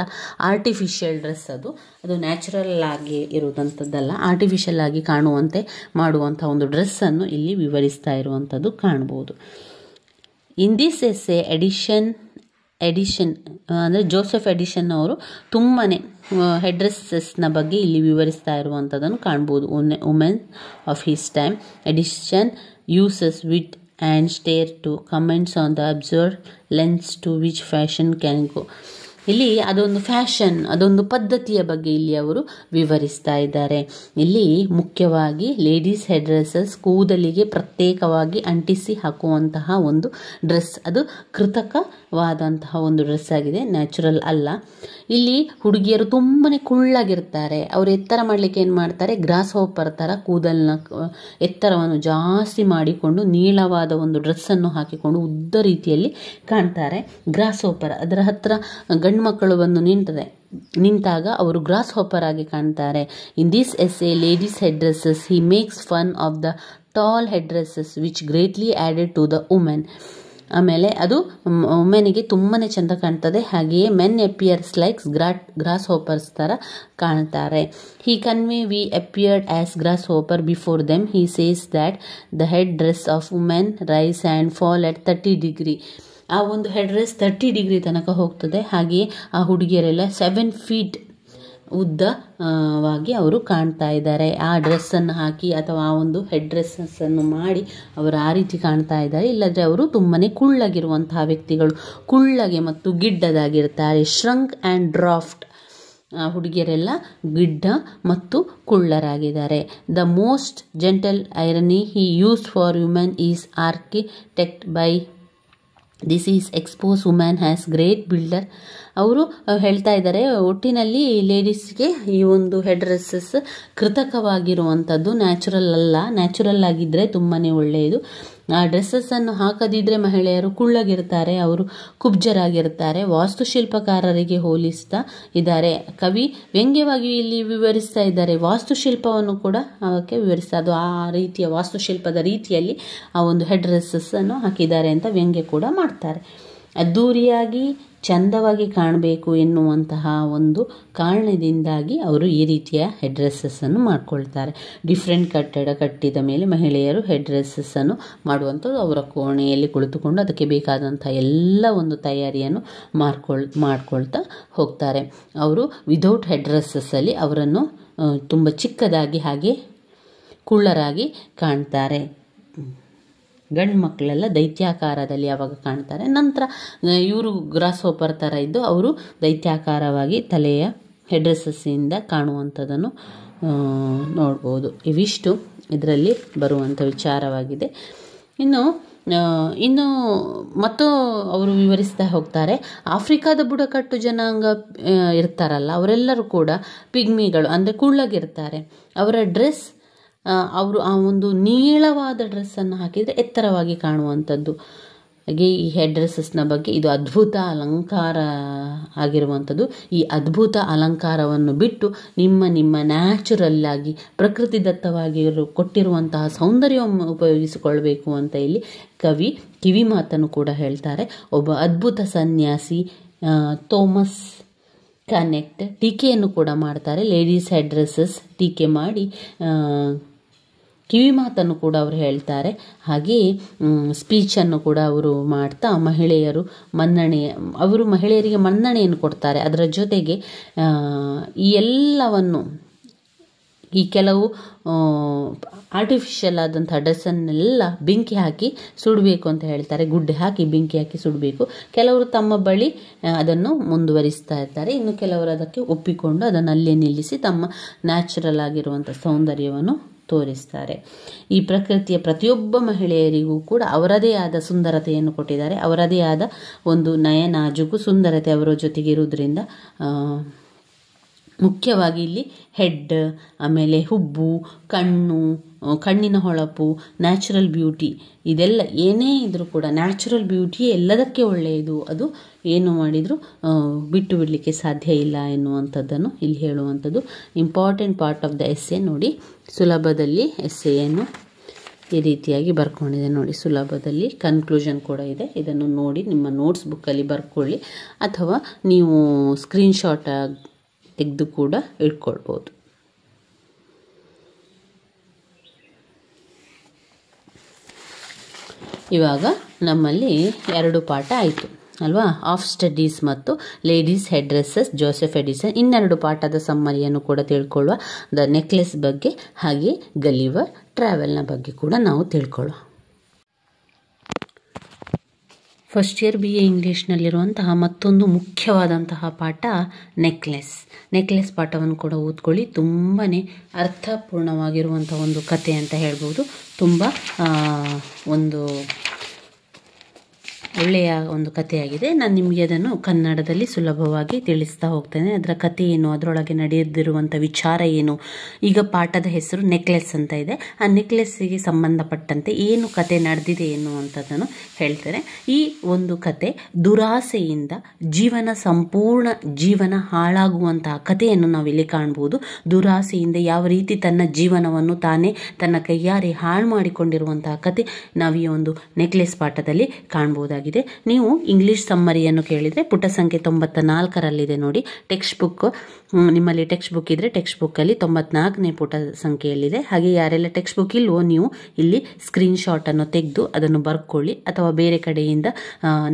ಆರ್ಟಿಫಿಷಿಯಲ್ ಡ್ರೆಸ್, ಅದು ನ್ಯಾಚುರಲ್ ಆಗಿ ಇರುವಂಥದ್ದಲ್ಲ, ಆರ್ಟಿಫಿಷಿಯಲ್ ಆಗಿ ಕಾಣುವಂತೆ ಮಾಡುವಂಥ ಒಂದು ಡ್ರೆಸ್ಸನ್ನು ಇಲ್ಲಿ ವಿವರಿಸ್ತಾ ಇರುವಂಥದ್ದು ಕಾಣ್ಬೋದು. ಇನ್ ದಿಸ್ ಎಸ್ಸೆ ಎಡಿಷನ್ ಅಂದರೆ ಜೋಸೆಫ್ ಎಡಿಷನ್ ಅವರು ತುಂಬಾ ಹೆಡ್ ಡ್ರೆಸ್ಸಸ್ನ ಬಗ್ಗೆ ಇಲ್ಲಿ ವಿವರಿಸ್ತಾ ಇರುವಂಥದ್ದನ್ನು ಕಾಣ್ಬೋದು. Women of his time, Addison uses wit and satire to comments on the absurd lengths to which fashion can go. ಇಲ್ಲಿ ಅದೊಂದು ಫ್ಯಾಷನ್, ಅದೊಂದು ಪದ್ಧತಿಯ ಬಗ್ಗೆ ಇಲ್ಲಿ ಅವರು ವಿವರಿಸ್ತಾ ಇದ್ದಾರೆ. ಇಲ್ಲಿ ಮುಖ್ಯವಾಗಿ ಲೇಡೀಸ್ ಹೆಡ್ ಡ್ರೆಸ್ಸಸ್ ಕೂದಲಿಗೆ ಪ್ರತ್ಯೇಕವಾಗಿ ಅಂಟಿಸಿ ಹಾಕುವಂತಹ ಒಂದು ಡ್ರೆಸ್, ಅದು ಕೃತಕವಾದಂತಹ ಒಂದು ಡ್ರೆಸ್ ಆಗಿದೆ, ನ್ಯಾಚುರಲ್ ಅಲ್ಲ. ಇಲ್ಲಿ ಹುಡುಗಿಯರು ತುಂಬಾ ಕುಳ್ಳಾಗಿರ್ತಾರೆ. ಅವರು ಎತ್ತರ ಮಾಡಲಿಕ್ಕೆ ಏನು ಮಾಡ್ತಾರೆ, ಗ್ರಾಸ್ ಹೋಪರ್ ಥರ ಕೂದಲನ್ನ ಎತ್ತರವನ್ನು ಜಾಸ್ತಿ ಮಾಡಿಕೊಂಡು ನೀಳವಾದ ಒಂದು ಡ್ರೆಸ್ಸನ್ನು ಹಾಕಿಕೊಂಡು ಉದ್ದ ರೀತಿಯಲ್ಲಿ ಕಾಣ್ತಾರೆ. ಗ್ರಾಸ್ ಹೋಪರ್, ಅದರ ಹತ್ರ ಗಂಡು ಮಕ್ಕಳು ಬಂದು ನಿಂತಾಗ ಅವರು ಗ್ರಾಸ್ ಹೋಪರ್ ಆಗಿ ಕಾಣ್ತಾರೆ. In this essay ladies head dresses he makes fun of the tall head dresses which greatly added to the women. ಆಮೇಲೆ ಅದು ವುಮೆನಿಗೆ ತುಂಬಾ ಚೆಂದ ಕಾಣ್ತದೆ. ಹಾಗೆಯೇ men appears likes grasshoppers ಥರ ಕಾಣ್ತಾರೆ. He convey we appeared as grasshopper before them. He says that the head dress of women rise and fall at 30 degree. ಆ ಒಂದು ಹೆಡ್ ಡ್ರೆಸ್ 30 ಡಿಗ್ರಿ ತನಕ ಹೋಗ್ತದೆ. ಹಾಗೆಯೇ ಆ ಹುಡುಗಿಯರೆಲ್ಲ 7 ಫೀಟ್ ಉದ್ದವಾಗಿ ಅವರು ಕಾಣ್ತಾ ಇದ್ದಾರೆ. ಆ ಡ್ರೆಸ್ಸನ್ನು ಹಾಕಿ ಅಥವಾ ಆ ಒಂದು ಹೆಡ್ ಡ್ರೆಸ್ಸನ್ನು ಮಾಡಿ ಅವರು ಆ ರೀತಿ ಕಾಣ್ತಾ ಇದ್ದಾರೆ. ಇಲ್ಲದ್ರೆ ಅವರು ತುಂಬಾ ಕುಳ್ಳಗಿರುವಂತಹ ವ್ಯಕ್ತಿಗಳು, ಕುಳ್ಳಗೆ ಮತ್ತು ಗಿಡ್ಡದಾಗಿರ್ತಾರೆ. ಶ್ರಂಕ್ ಆ್ಯಂಡ್ ಡ್ರಾಫ್ಟ್. ಹುಡುಗಿಯರೆಲ್ಲ ಗಿಡ್ಡ ಮತ್ತು ಕುಳ್ಳರಾಗಿದ್ದಾರೆ. The most gentle irony he use for women is architect by this is expose women has great builder. ಅವರು ಹೇಳ್ತಾ ಇದ್ದಾರೆ, ಒಟ್ಟಿನಲ್ಲಿ ಲೇಡೀಸ್ಗೆ ಈ ಒಂದು ಹೆಡ್ ಡ್ರೆಸ್ಸಸ್ ಕೃತಕವಾಗಿರುವಂಥದ್ದು, ನ್ಯಾಚುರಲ್ ಅಲ್ಲ. ನ್ಯಾಚುರಲ್ ಆಗಿದ್ದರೆ ತುಂಬಾ ಒಳ್ಳೆಯದು. ಆ ಡ್ರೆಸ್ಸಸ್ಸನ್ನು ಹಾಕದಿದ್ದರೆ ಮಹಿಳೆಯರು ಕುಳ್ಳಗಿರ್ತಾರೆ, ಅವರು ಕುಬ್ಜರಾಗಿರ್ತಾರೆ. ವಾಸ್ತುಶಿಲ್ಪಕಾರರಿಗೆ ಹೋಲಿಸ್ತಾ ಇದ್ದಾರೆ. ಕವಿ ವ್ಯಂಗ್ಯವಾಗಿ ಇಲ್ಲಿ ವಿವರಿಸ್ತಾ ಇದ್ದಾರೆ. ವಾಸ್ತುಶಿಲ್ಪವನ್ನು ಕೂಡ ಅದಕ್ಕೆ ವಿವರಿಸ್ತಾ, ಅದು ಆ ರೀತಿಯ ವಾಸ್ತುಶಿಲ್ಪದ ರೀತಿಯಲ್ಲಿ ಆ ಒಂದು ಹೆಡ್ ಡ್ರೆಸ್ಸನ್ನು ಹಾಕಿದ್ದಾರೆ ಅಂತ ವ್ಯಂಗ್ಯ ಕೂಡ ಮಾಡ್ತಾರೆ. ಅದ್ದೂರಿಯಾಗಿ ಚಂದವಾಗಿ ಕಾಣಬೇಕು ಎನ್ನುವಂತಹ ಒಂದು ಕಾರಣದಿಂದಾಗಿ ಅವರು ಈ ರೀತಿಯ ಹೆಡ್ ಡ್ರೆಸ್ಸನ್ನು ಮಾಡ್ಕೊಳ್ತಾರೆ. ಡಿಫ್ರೆಂಟ್ ಕಟ್ಟಿದ ಮೇಲೆ ಮಹಿಳೆಯರು ಹೆಡ್ ಡ್ರೆಸ್ಸನ್ನು ಮಾಡುವಂಥದ್ದು. ಅವರ ಕೋಣೆಯಲ್ಲಿ ಕುಳಿತುಕೊಂಡು ಅದಕ್ಕೆ ಬೇಕಾದಂಥ ಎಲ್ಲ ಒಂದು ತಯಾರಿಯನ್ನು ಮಾಡ್ಕೊಳ್ತಾ ಹೋಗ್ತಾರೆ. ಅವರು ವಿದೌಟ್ ಹೆಡ್ ಡ್ರೆಸ್ಸಲ್ಲಿ ಅವರನ್ನು ತುಂಬ ಚಿಕ್ಕದಾಗಿ ಹಾಗೆ ಕುಳ್ಳರಾಗಿ ಕಾಣ್ತಾರೆ. ಗಂಡು ಮಕ್ಕಳೆಲ್ಲ ದೈತ್ಯಾಕಾರದಲ್ಲಿ ಯಾವಾಗ ಕಾಣ್ತಾರೆ. ನಂತರ ಇವರು ಗ್ರಾಸ್ ಹೋಪರ್ ಥರ ಇದ್ದು ಅವರು ದೈತ್ಯಾಕಾರವಾಗಿ ತಲೆಯ ಹೆಡ್ ಡ್ರೆಸ್ಸಸ್ಸಿಂದ ಕಾಣುವಂಥದ್ದನ್ನು ನೋಡ್ಬೋದು. ಇವಿಷ್ಟು ಇದರಲ್ಲಿ ಬರುವಂಥ ವಿಚಾರವಾಗಿದೆ. ಇನ್ನು ಮತ್ತು ಅವರು ವಿವರಿಸ್ತಾ ಹೋಗ್ತಾರೆ. ಆಫ್ರಿಕಾದ ಬುಡಕಟ್ಟು ಜನಾಂಗ ಇರ್ತಾರಲ್ಲ, ಅವರೆಲ್ಲರೂ ಕೂಡ ಪಿಗ್ಮಿಗಳು, ಅಂದರೆ ಕುಳ್ಳಗಿರ್ತಾರೆ. ಅವರ ಡ್ರೆಸ್, ಅವರು ಆ ಒಂದು ನೀಳವಾದ ಡ್ರೆಸ್ಸನ್ನು ಹಾಕಿದರೆ ಎತ್ತರವಾಗಿ ಕಾಣುವಂಥದ್ದು. ಹಾಗೆ ಈ ಹೆಡ್ ಡ್ರೆಸ್ಸಸ್ನ ಬಗ್ಗೆ ಇದು ಅದ್ಭುತ ಅಲಂಕಾರ ಆಗಿರುವಂಥದ್ದು. ಈ ಅದ್ಭುತ ಅಲಂಕಾರವನ್ನು ಬಿಟ್ಟು ನಿಮ್ಮ ನ್ಯಾಚುರಲ್ ಆಗಿ ಪ್ರಕೃತಿದತ್ತವಾಗಿ ಕೊಟ್ಟಿರುವಂತಹ ಸೌಂದರ್ಯವನ್ನು ಉಪಯೋಗಿಸಿಕೊಳ್ಬೇಕು ಅಂತ ಇಲ್ಲಿ ಕವಿ ಕಿವಿ ಮಾತನ್ನು ಕೂಡ ಹೇಳ್ತಾರೆ. ಒಬ್ಬ ಅದ್ಭುತ ಸನ್ಯಾಸಿ ಥೋಮಸ್ ಕನೆಕ್ಟ್ ಟೀಕೆಯನ್ನು ಕೂಡ ಮಾಡ್ತಾರೆ. ಲೇಡೀಸ್ ಹೆಡ್ ಡ್ರೆಸ್ಸಸ್ ಟೀಕೆ ಮಾಡಿ ಕಿವಿ ಮಾತನ್ನು ಕೂಡ ಅವರು ಹೇಳ್ತಾರೆ. ಹಾಗೆಯೇ ಸ್ಪೀಚನ್ನು ಕೂಡ ಅವರು ಮಾಡ್ತಾ ಮಹಿಳೆಯರಿಗೆ ಮನ್ನಣೆಯನ್ನು ಕೊಡ್ತಾರೆ. ಅದರ ಜೊತೆಗೆ ಈ ಎಲ್ಲವನ್ನು, ಈ ಕೆಲವು ಆರ್ಟಿಫಿಷಿಯಲ್ ಆದಂಥ ಡ್ರೆಸ್ಸನ್ನೆಲ್ಲ ಬೆಂಕಿ ಹಾಕಿ ಸುಡಬೇಕು ಅಂತ ಹೇಳ್ತಾರೆ. ಗುಡ್ಡೆ ಹಾಕಿ ಬೆಂಕಿ ಹಾಕಿ ಸುಡಬೇಕು. ಕೆಲವರು ತಮ್ಮ ಬಳಿ ಅದನ್ನು ಮುಂದುವರಿಸ್ತಾ ಇರ್ತಾರೆ. ಇನ್ನು ಕೆಲವರು ಅದಕ್ಕೆ ಒಪ್ಪಿಕೊಂಡು ಅದನ್ನು ಅಲ್ಲೇ ನಿಲ್ಲಿಸಿ ತಮ್ಮ ನ್ಯಾಚುರಲ್ ಆಗಿರುವಂಥ ಸೌಂದರ್ಯವನ್ನು ತೋರಿಸ್ತಾರೆ. ಈ ಪ್ರಕೃತಿಯ ಪ್ರತಿಯೊಬ್ಬ ಮಹಿಳೆಯರಿಗೂ ಕೂಡ ಅವರದೇ ಆದ ಸುಂದರತೆಯನ್ನು ಕೊಟ್ಟಿದ್ದಾರೆ. ಅವರದೇ ಆದ ಒಂದು ನಯನಾಜುಕು ಸುಂದರತೆ ಅವರ ಜೊತೆಗೆ ಇರುವುದರಿಂದ ಮುಖ್ಯವಾಗಿ ಇಲ್ಲಿ ಹೆಡ್, ಆಮೇಲೆ ಹುಬ್ಬು, ಕಣ್ಣಿನ ಹೊಳಪು, ನ್ಯಾಚುರಲ್ ಬ್ಯೂಟಿ, ಇದೆಲ್ಲ ಏನೇ ಇದ್ರೂ ಕೂಡ ನ್ಯಾಚುರಲ್ ಬ್ಯೂಟಿ ಎಲ್ಲದಕ್ಕೆ ಒಳ್ಳೆಯದು. ಅದು ಏನು ಮಾಡಿದರೂ ಬಿಟ್ಟು ಬಿಡಲಿಕ್ಕೆ ಸಾಧ್ಯ ಇಲ್ಲ ಎನ್ನುವಂಥದ್ದನ್ನು ಇಲ್ಲಿ ಹೇಳುವಂಥದ್ದು. Important part of the essay ನೋಡಿ. ಸುಲಭದಲ್ಲಿ ಎಸ್ಸೆಯನ್ನು ಈ ರೀತಿಯಾಗಿ ಬರ್ಕೊಂಡಿದೆ ನೋಡಿ. ಸುಲಭದಲ್ಲಿ ಕನ್ಕ್ಲೂಷನ್ ಕೂಡ ಇದೆ. ಇದನ್ನು ನೋಡಿ ನಿಮ್ಮ ನೋಟ್ಸ್ ಬುಕ್ಕಲ್ಲಿ ಬರ್ಕೊಳ್ಳಿ, ಅಥವಾ ನೀವು ಸ್ಕ್ರೀನ್ಶಾಟ್ ತೆಗೆದು ಕೂಡ ಇಟ್ಕೊಳ್ಬೋದು. ಇವಾಗ ನಮ್ಮಲ್ಲಿ 2 ಪಾಠ ಆಯಿತು ಅಲ್ವಾ? ಆಫ್ ಸ್ಟಡೀಸ್ ಮತ್ತು ladies head dresses, Joseph Edison. 2 ಪಾಠದ ಸಮ್ಮರಿಯನ್ನು ಕೂಡ ತಿಳ್ಕೊಳ್ಳುವ. ದ ನೆಕ್ಲೆಸ್ ಬಗ್ಗೆ, ಹಾಗೆ ಗಲಿವರ್ ಟ್ರಾವೆಲ್ನ ಬಗ್ಗೆ ಕೂಡ ನಾವು ತಿಳ್ಕೊಳ್ಳುವ. ಫಸ್ಟ್ ಇಯರ್ BA ಇಂಗ್ಲೀಷ್ನಲ್ಲಿರುವಂತಹ ಮತ್ತೊಂದು ಮುಖ್ಯವಾದಂತಹ ಪಾಠ ನೆಕ್ಲೆಸ್ ಪಾಠವನ್ನು ಕೂಡ ಓದ್ಕೊಳ್ಳಿ. ತುಂಬಾ ಅರ್ಥಪೂರ್ಣವಾಗಿರುವಂಥ ಒಂದು ಕತೆ ಅಂತ ಹೇಳ್ಬೋದು. ತುಂಬ ಒಂದು ಒಳ್ಳೆಯ ಒಂದು ಕಥೆಯಾಗಿದೆ. ನಾನು ನಿಮಗೆ ಅದನ್ನು ಕನ್ನಡದಲ್ಲಿ ಸುಲಭವಾಗಿ ತಿಳಿಸ್ತಾ ಹೋಗ್ತೇನೆ. ಅದರ ಕಥೆ ಏನು, ಅದರೊಳಗೆ ನಡೆದಿರುವಂಥ ವಿಚಾರ ಏನು. ಈಗ ಪಾಠದ ಹೆಸರು ನೆಕ್ಲೆಸ್ ಅಂತ ಇದೆ. ಆ ನೆಕ್ಲೆಸ್ಸಿಗೆ ಸಂಬಂಧಪಟ್ಟಂತೆ ಏನು ಕತೆ ನಡೆದಿದೆ ಎನ್ನುವಂಥದ್ದನ್ನು ಹೇಳ್ತೇನೆ. ಈ ಒಂದು ಕತೆ ದುರಾಸೆಯಿಂದ ಸಂಪೂರ್ಣ ಜೀವನ ಹಾಳಾಗುವಂತಹ ಕಥೆಯನ್ನು ನಾವಿಲ್ಲಿ ಕಾಣ್ಬೋದು. ದುರಾಸೆಯಿಂದ ಯಾವ ರೀತಿ ತನ್ನ ಜೀವನವನ್ನು ತಾನೇ ತನ್ನ ಕೈಯಾರೆ ಹಾಳು ಮಾಡಿಕೊಂಡಿರುವಂತಹ ಕತೆ ನಾವು ಈ ಒಂದು ನೆಕ್ಲೆಸ್ ಪಾಠದಲ್ಲಿ ಕಾಣ್ಬೋದಾಗಿದೆ. ಆಗಿದೆ. ನೀವು ಇಂಗ್ಲೀಷ್ ಸಮ್ಮರಿಯನ್ನು ಕೇಳಿದರೆ ಪುಟ ಸಂಖ್ಯೆ 94ರಲ್ಲಿದೆ ನೋಡಿ. ಟೆಕ್ಸ್ಟ್ ಬುಕ್ ನಿಮ್ಮಲ್ಲಿ ಟೆಕ್ಸ್ಟ್ ಬುಕ್ ಇದ್ದರೆ ಟೆಕ್ಸ್ಟ್ ಬುಕ್ಕಲ್ಲಿ 94ನೇ ಪುಟ ಸಂಖ್ಯೆಯಲ್ಲಿದೆ. ಹಾಗೆ ಯಾರೆಲ್ಲ ಟೆಕ್ಸ್ಟ್ ಬುಕ್ ಇಲ್ವೋ ನೀವು ಇಲ್ಲಿ ಸ್ಕ್ರೀನ್ಶಾಟನ್ನು ತೆಗೆದು ಅದನ್ನು ಬರ್ಕೊಳ್ಳಿ, ಅಥವಾ ಬೇರೆ ಕಡೆಯಿಂದ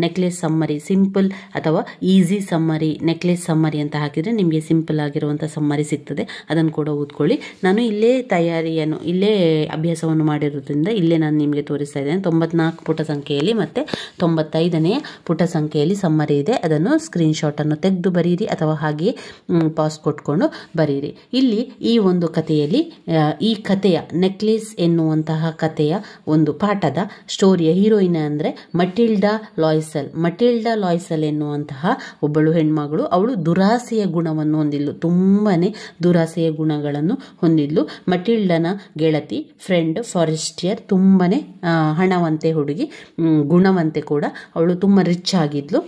ನೆಕ್ಲೆಸ್ ಸಮ್ಮರಿ ಸಿಂಪಲ್ ಅಥವಾ ಈಸಿ ಸಮ್ಮರಿ ನೆಕ್ಲೆಸ್ ಸಮ್ಮರಿ ಅಂತ ಹಾಕಿದರೆ ನಿಮಗೆ ಸಿಂಪಲ್ ಆಗಿರುವಂಥ ಸಮ್ಮರಿ ಸಿಗ್ತದೆ, ಅದನ್ನು ಕೂಡ ಓದ್ಕೊಳ್ಳಿ. ನಾನು ಇಲ್ಲೇ ಇಲ್ಲೇ ಅಭ್ಯಾಸವನ್ನು ಮಾಡಿರೋದ್ರಿಂದ ಇಲ್ಲೇ ನಾನು ನಿಮಗೆ ತೋರಿಸ್ತಾ ಇದ್ದೇನೆ. 94 ಪುಟ ಸಂಖ್ಯೆಯಲ್ಲಿ ಮತ್ತು 95ನೇ ಪುಟ ಸಂಖ್ಯೆಯಲ್ಲಿ ಸಮ್ಮರಿ ಇದೆ. ಅದನ್ನು ಸ್ಕ್ರೀನ್ಶಾಟನ್ನು ತೆಗೆದು ಬರೀರಿ ಅಥವಾ ಹಾಗೆ ಪಾಸ್ ಕೊಟ್ಕೊಂಡು ಬರೀರಿ. ಇಲ್ಲಿ ಈ ಒಂದು ಕಥೆಯಲ್ಲಿ ಈ ಕಥೆಯ ನೆಕ್ಲೆಸ್ ಎನ್ನುವಂತಹ ಕಥೆಯ ಒಂದು ಪಾಠದ ಸ್ಟೋರಿಯ ಹೀರೋಯಿನ್ ಅಂದರೆ ಮಟಿಲ್ಡಾ ಲಾಯ್ಸೆಲ್. ಮಟಿಲ್ಡಾ ಲಾಯ್ಸೆಲ್ ಎನ್ನುವಂತಹ ಒಬ್ಬಳು ಹೆಣ್ಮಗಳು. ಅವಳು ದುರಾಸೆಯ ಗುಣವನ್ನು ಹೊಂದಿದ್ಲು, ತುಂಬನೇ ದುರಾಸೆಯ ಗುಣಗಳನ್ನು ಹೊಂದಿದ್ಲು. ಮಟಿಲ್ಡನ ಗೆಳತಿ ಫ್ರೆಂಡ್ ಫಾರೆಸ್ಟಿಯರ್ ತುಂಬನೇ ಹಣವಂತೆ ಹುಡುಗಿ, ಗುಣವಂತೆ ಕೂಡ. ಅವಳು ತುಂಬ ರಿಚ್ ಆಗಿದ್ಲು.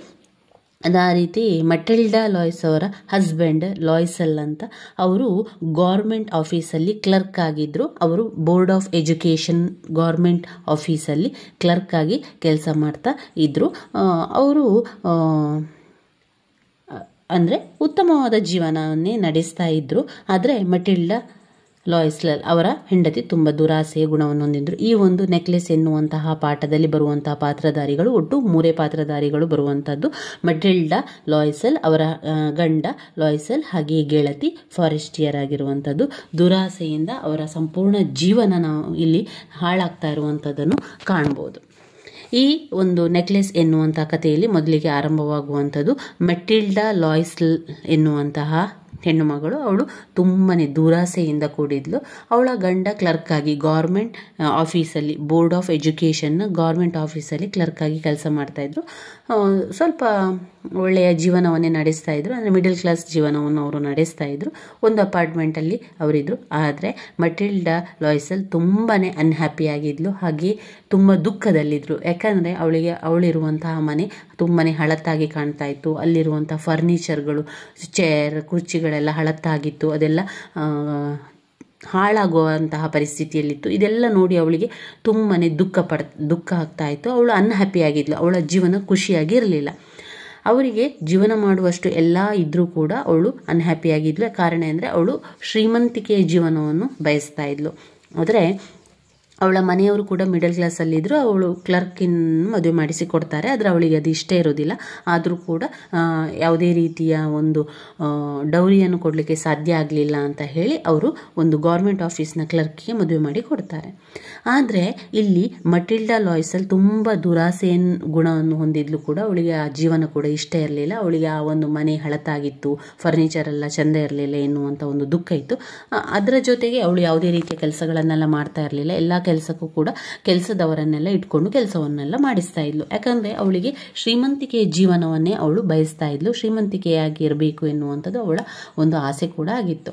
ಅದೇ ರೀತಿ ಮಟಿಲ್ಡಾ ಲಾಯ್ಸ್ ಅವರ ಹಸ್ಬೆಂಡ್ ಲಾಯ್ಸೆಲ್ ಅಂತ, ಅವರು ಗೌರ್ಮೆಂಟ್ ಆಫೀಸಲ್ಲಿ ಕ್ಲರ್ಕ್ ಆಗಿದ್ದರು. ಅವರು ಬೋರ್ಡ್ ಆಫ್ ಎಜುಕೇಷನ್ ಗೌರ್ಮೆಂಟ್ ಆಫೀಸಲ್ಲಿ ಕ್ಲರ್ಕ್ ಆಗಿ ಕೆಲಸ ಮಾಡ್ತಾ ಇದ್ದರು. ಅವರು ಅಂದರೆ ಉತ್ತಮವಾದ ಜೀವನವನ್ನೇ ನಡೆಸ್ತಾ ಇದ್ದರು. ಆದರೆ ಮಟಿಲ್ಡಾ ಲಾಯ್ಸೆಲ್ ಅವರ ಹೆಂಡತಿ ತುಂಬ ದುರಾಸೆಯ ಗುಣವನ್ನು ಹೊಂದಿದ್ರು. ಈ ಒಂದು ನೆಕ್ಲೆಸ್ ಎನ್ನುವಂತಹ ಪಾಠದಲ್ಲಿ ಬರುವಂತಹ ಪಾತ್ರಧಾರಿಗಳು ಒಟ್ಟು 3 ಪಾತ್ರಧಾರಿಗಳು ಬರುವಂಥದ್ದು. ಮಟಿಲ್ಡಾ ಲಾಯ್ಸೆಲ್, ಅವರ ಗಂಡ ಲಾಯ್ಸೆಲ್, ಹಾಗೆಯೇ ಗೆಳತಿ ಫಾರೆಸ್ಟಿಯರ್ ಆಗಿರುವಂಥದ್ದು. ದುರಾಸೆಯಿಂದ ಅವರ ಸಂಪೂರ್ಣ ಜೀವನ ನಾವು ಇಲ್ಲಿ ಹಾಳಾಗ್ತಾ ಇರುವಂಥದ್ದನ್ನು ಕಾಣ್ಬೋದು. ಈ ಒಂದು ನೆಕ್ಲೆಸ್ ಎನ್ನುವಂಥ ಕಥೆಯಲ್ಲಿ ಮೊದಲಿಗೆ ಆರಂಭವಾಗುವಂಥದ್ದು ಮಟಿಲ್ಡಾ ಲಾಯ್ಸೆಲ್ ಎನ್ನುವಂತಹ ಹೆಣ್ಣು ಮಗಳು. ಅವಳು ತುಂಬನೇ ದುರಾಸೆಯಿಂದ ಕೂಡಿದ್ಲು. ಅವಳ ಗಂಡ ಕ್ಲರ್ಕ್ ಆಗಿ ಗೌರ್ಮೆಂಟ್ ಆಫೀಸಲ್ಲಿ, ಬೋರ್ಡ್ ಆಫ್ ಎಜುಕೇಷನ್ ಗೌರ್ಮೆಂಟ್ ಆಫೀಸಲ್ಲಿ ಕ್ಲರ್ಕ್ ಆಗಿ ಕೆಲಸ ಮಾಡ್ತಾಯಿದ್ರು. ಸ್ವಲ್ಪ ಒಳ್ಳೆಯ ಜೀವನವನ್ನೇ ನಡೆಸ್ತಾ ಇದ್ರು, ಅಂದರೆ ಮಿಡಲ್ ಕ್ಲಾಸ್ ಜೀವನವನ್ನು ಅವರು ನಡೆಸ್ತಾ ಇದ್ರು. ಒಂದು ಅಪಾರ್ಟ್ಮೆಂಟಲ್ಲಿ ಅವರಿದ್ದರು. ಆದರೆ ಮಟಿಲ್ಡಾ ಲಾಯ್ಸೆಲ್ ತುಂಬಾ ಅನ್ಹ್ಯಾಪಿಯಾಗಿದ್ಲು, ಹಾಗೆ ತುಂಬ ದುಃಖದಲ್ಲಿದ್ದರು. ಯಾಕಂದರೆ ಅವಳಿರುವಂತಹ ಮನೆ ತುಂಬಾ ಹಳತ್ತಾಗಿ ಕಾಣ್ತಾ ಇತ್ತು. ಅಲ್ಲಿರುವಂಥ ಫರ್ನಿಚರ್ಗಳು, ಚೇರ್, ಕುರ್ಚಿಗಳೆಲ್ಲ ಹಳತ್ತಾಗಿತ್ತು. ಅದೆಲ್ಲ ಹಾಳಾಗುವಂತಹ ಪರಿಸ್ಥಿತಿಯಲ್ಲಿತ್ತು. ಇದೆಲ್ಲ ನೋಡಿ ಅವಳಿಗೆ ತುಂಬಾ ದುಃಖ ಆಗ್ತಾ ಇತ್ತು. ಅವಳು ಅನ್ಹ್ಯಾಪಿಯಾಗಿದ್ಲು, ಅವಳ ಜೀವನ ಖುಷಿಯಾಗಿ ಇರಲಿಲ್ಲ. ಅವರಿಗೆ ಜೀವನ ಮಾಡುವಷ್ಟು ಎಲ್ಲ ಇದ್ದರೂ ಕೂಡ ಅವಳು ಅನ್ಹ್ಯಾಪಿಯಾಗಿದ್ಲು. ಕಾರಣ ಅಂದರೆ ಅವಳು ಶ್ರೀಮಂತಿಕೆಯ ಜೀವನವನ್ನು ಬಯಸ್ತಾ ಇದ್ಲು. ಆದರೆ ಅವಳ ಮನೆಯವರು ಕೂಡ ಮಿಡಲ್ ಕ್ಲಾಸಲ್ಲಿದ್ದರು. ಅವಳು ಕ್ಲರ್ಕಿನ ಮದುವೆ ಮಾಡಿಸಿ ಕೊಡ್ತಾರೆ, ಆದರೆ ಅವಳಿಗೆ ಅದು ಇಷ್ಟ ಇರೋದಿಲ್ಲ. ಆದರೂ ಕೂಡ ಯಾವುದೇ ರೀತಿಯ ಒಂದು ಡೌರಿಯನ್ನು ಕೊಡಲಿಕ್ಕೆ ಸಾಧ್ಯ ಆಗಲಿಲ್ಲ ಅಂತ ಹೇಳಿ ಅವರು ಒಂದು ಗೌರ್ಮೆಂಟ್ ಆಫೀಸ್ನ ಕ್ಲರ್ಕಿಗೆ ಮದುವೆ ಮಾಡಿ ಕೊಡ್ತಾರೆ. ಆದರೆ ಇಲ್ಲಿ ಮಟಿಲ್ಡಾ ಲಾಯ್ಸೆಲ್ ತುಂಬ ದುರಾಸೆಯ ಗುಣವನ್ನು ಹೊಂದಿದ್ಲು ಕೂಡ. ಅವಳಿಗೆ ಆ ಜೀವನ ಕೂಡ ಇಷ್ಟ ಇರಲಿಲ್ಲ. ಅವಳಿಗೆ ಆ ಒಂದು ಮನೆ ಹಳತಾಗಿತ್ತು, ಫರ್ನಿಚರ್ ಎಲ್ಲ ಚೆಂದ ಇರಲಿಲ್ಲ ಎನ್ನುವಂಥ ಒಂದು ದುಃಖ ಇತ್ತು. ಅದರ ಜೊತೆಗೆ ಅವಳು ಯಾವುದೇ ರೀತಿಯ ಕೆಲಸಗಳನ್ನೆಲ್ಲ ಮಾಡ್ತಾ ಇರಲಿಲ್ಲ. ಎಲ್ಲ ಕೆಲಸಕ್ಕೂ ಕೂಡ ಕೆಲಸದವರನ್ನೆಲ್ಲ ಇಟ್ಕೊಂಡು ಕೆಲಸವನ್ನೆಲ್ಲ ಮಾಡಿಸ್ತಾ ಇದ್ಲು. ಯಾಕಂದರೆ ಅವಳಿಗೆ ಶ್ರೀಮಂತಿಕೆಯ ಜೀವನವನ್ನೇ ಅವಳು ಬಯಸ್ತಾ ಇದ್ಲು. ಶ್ರೀಮಂತಿಕೆಯಾಗಿ ಇರಬೇಕು ಎನ್ನುವಂಥದ್ದು ಅವಳ ಒಂದು ಆಸೆ ಕೂಡ ಆಗಿತ್ತು.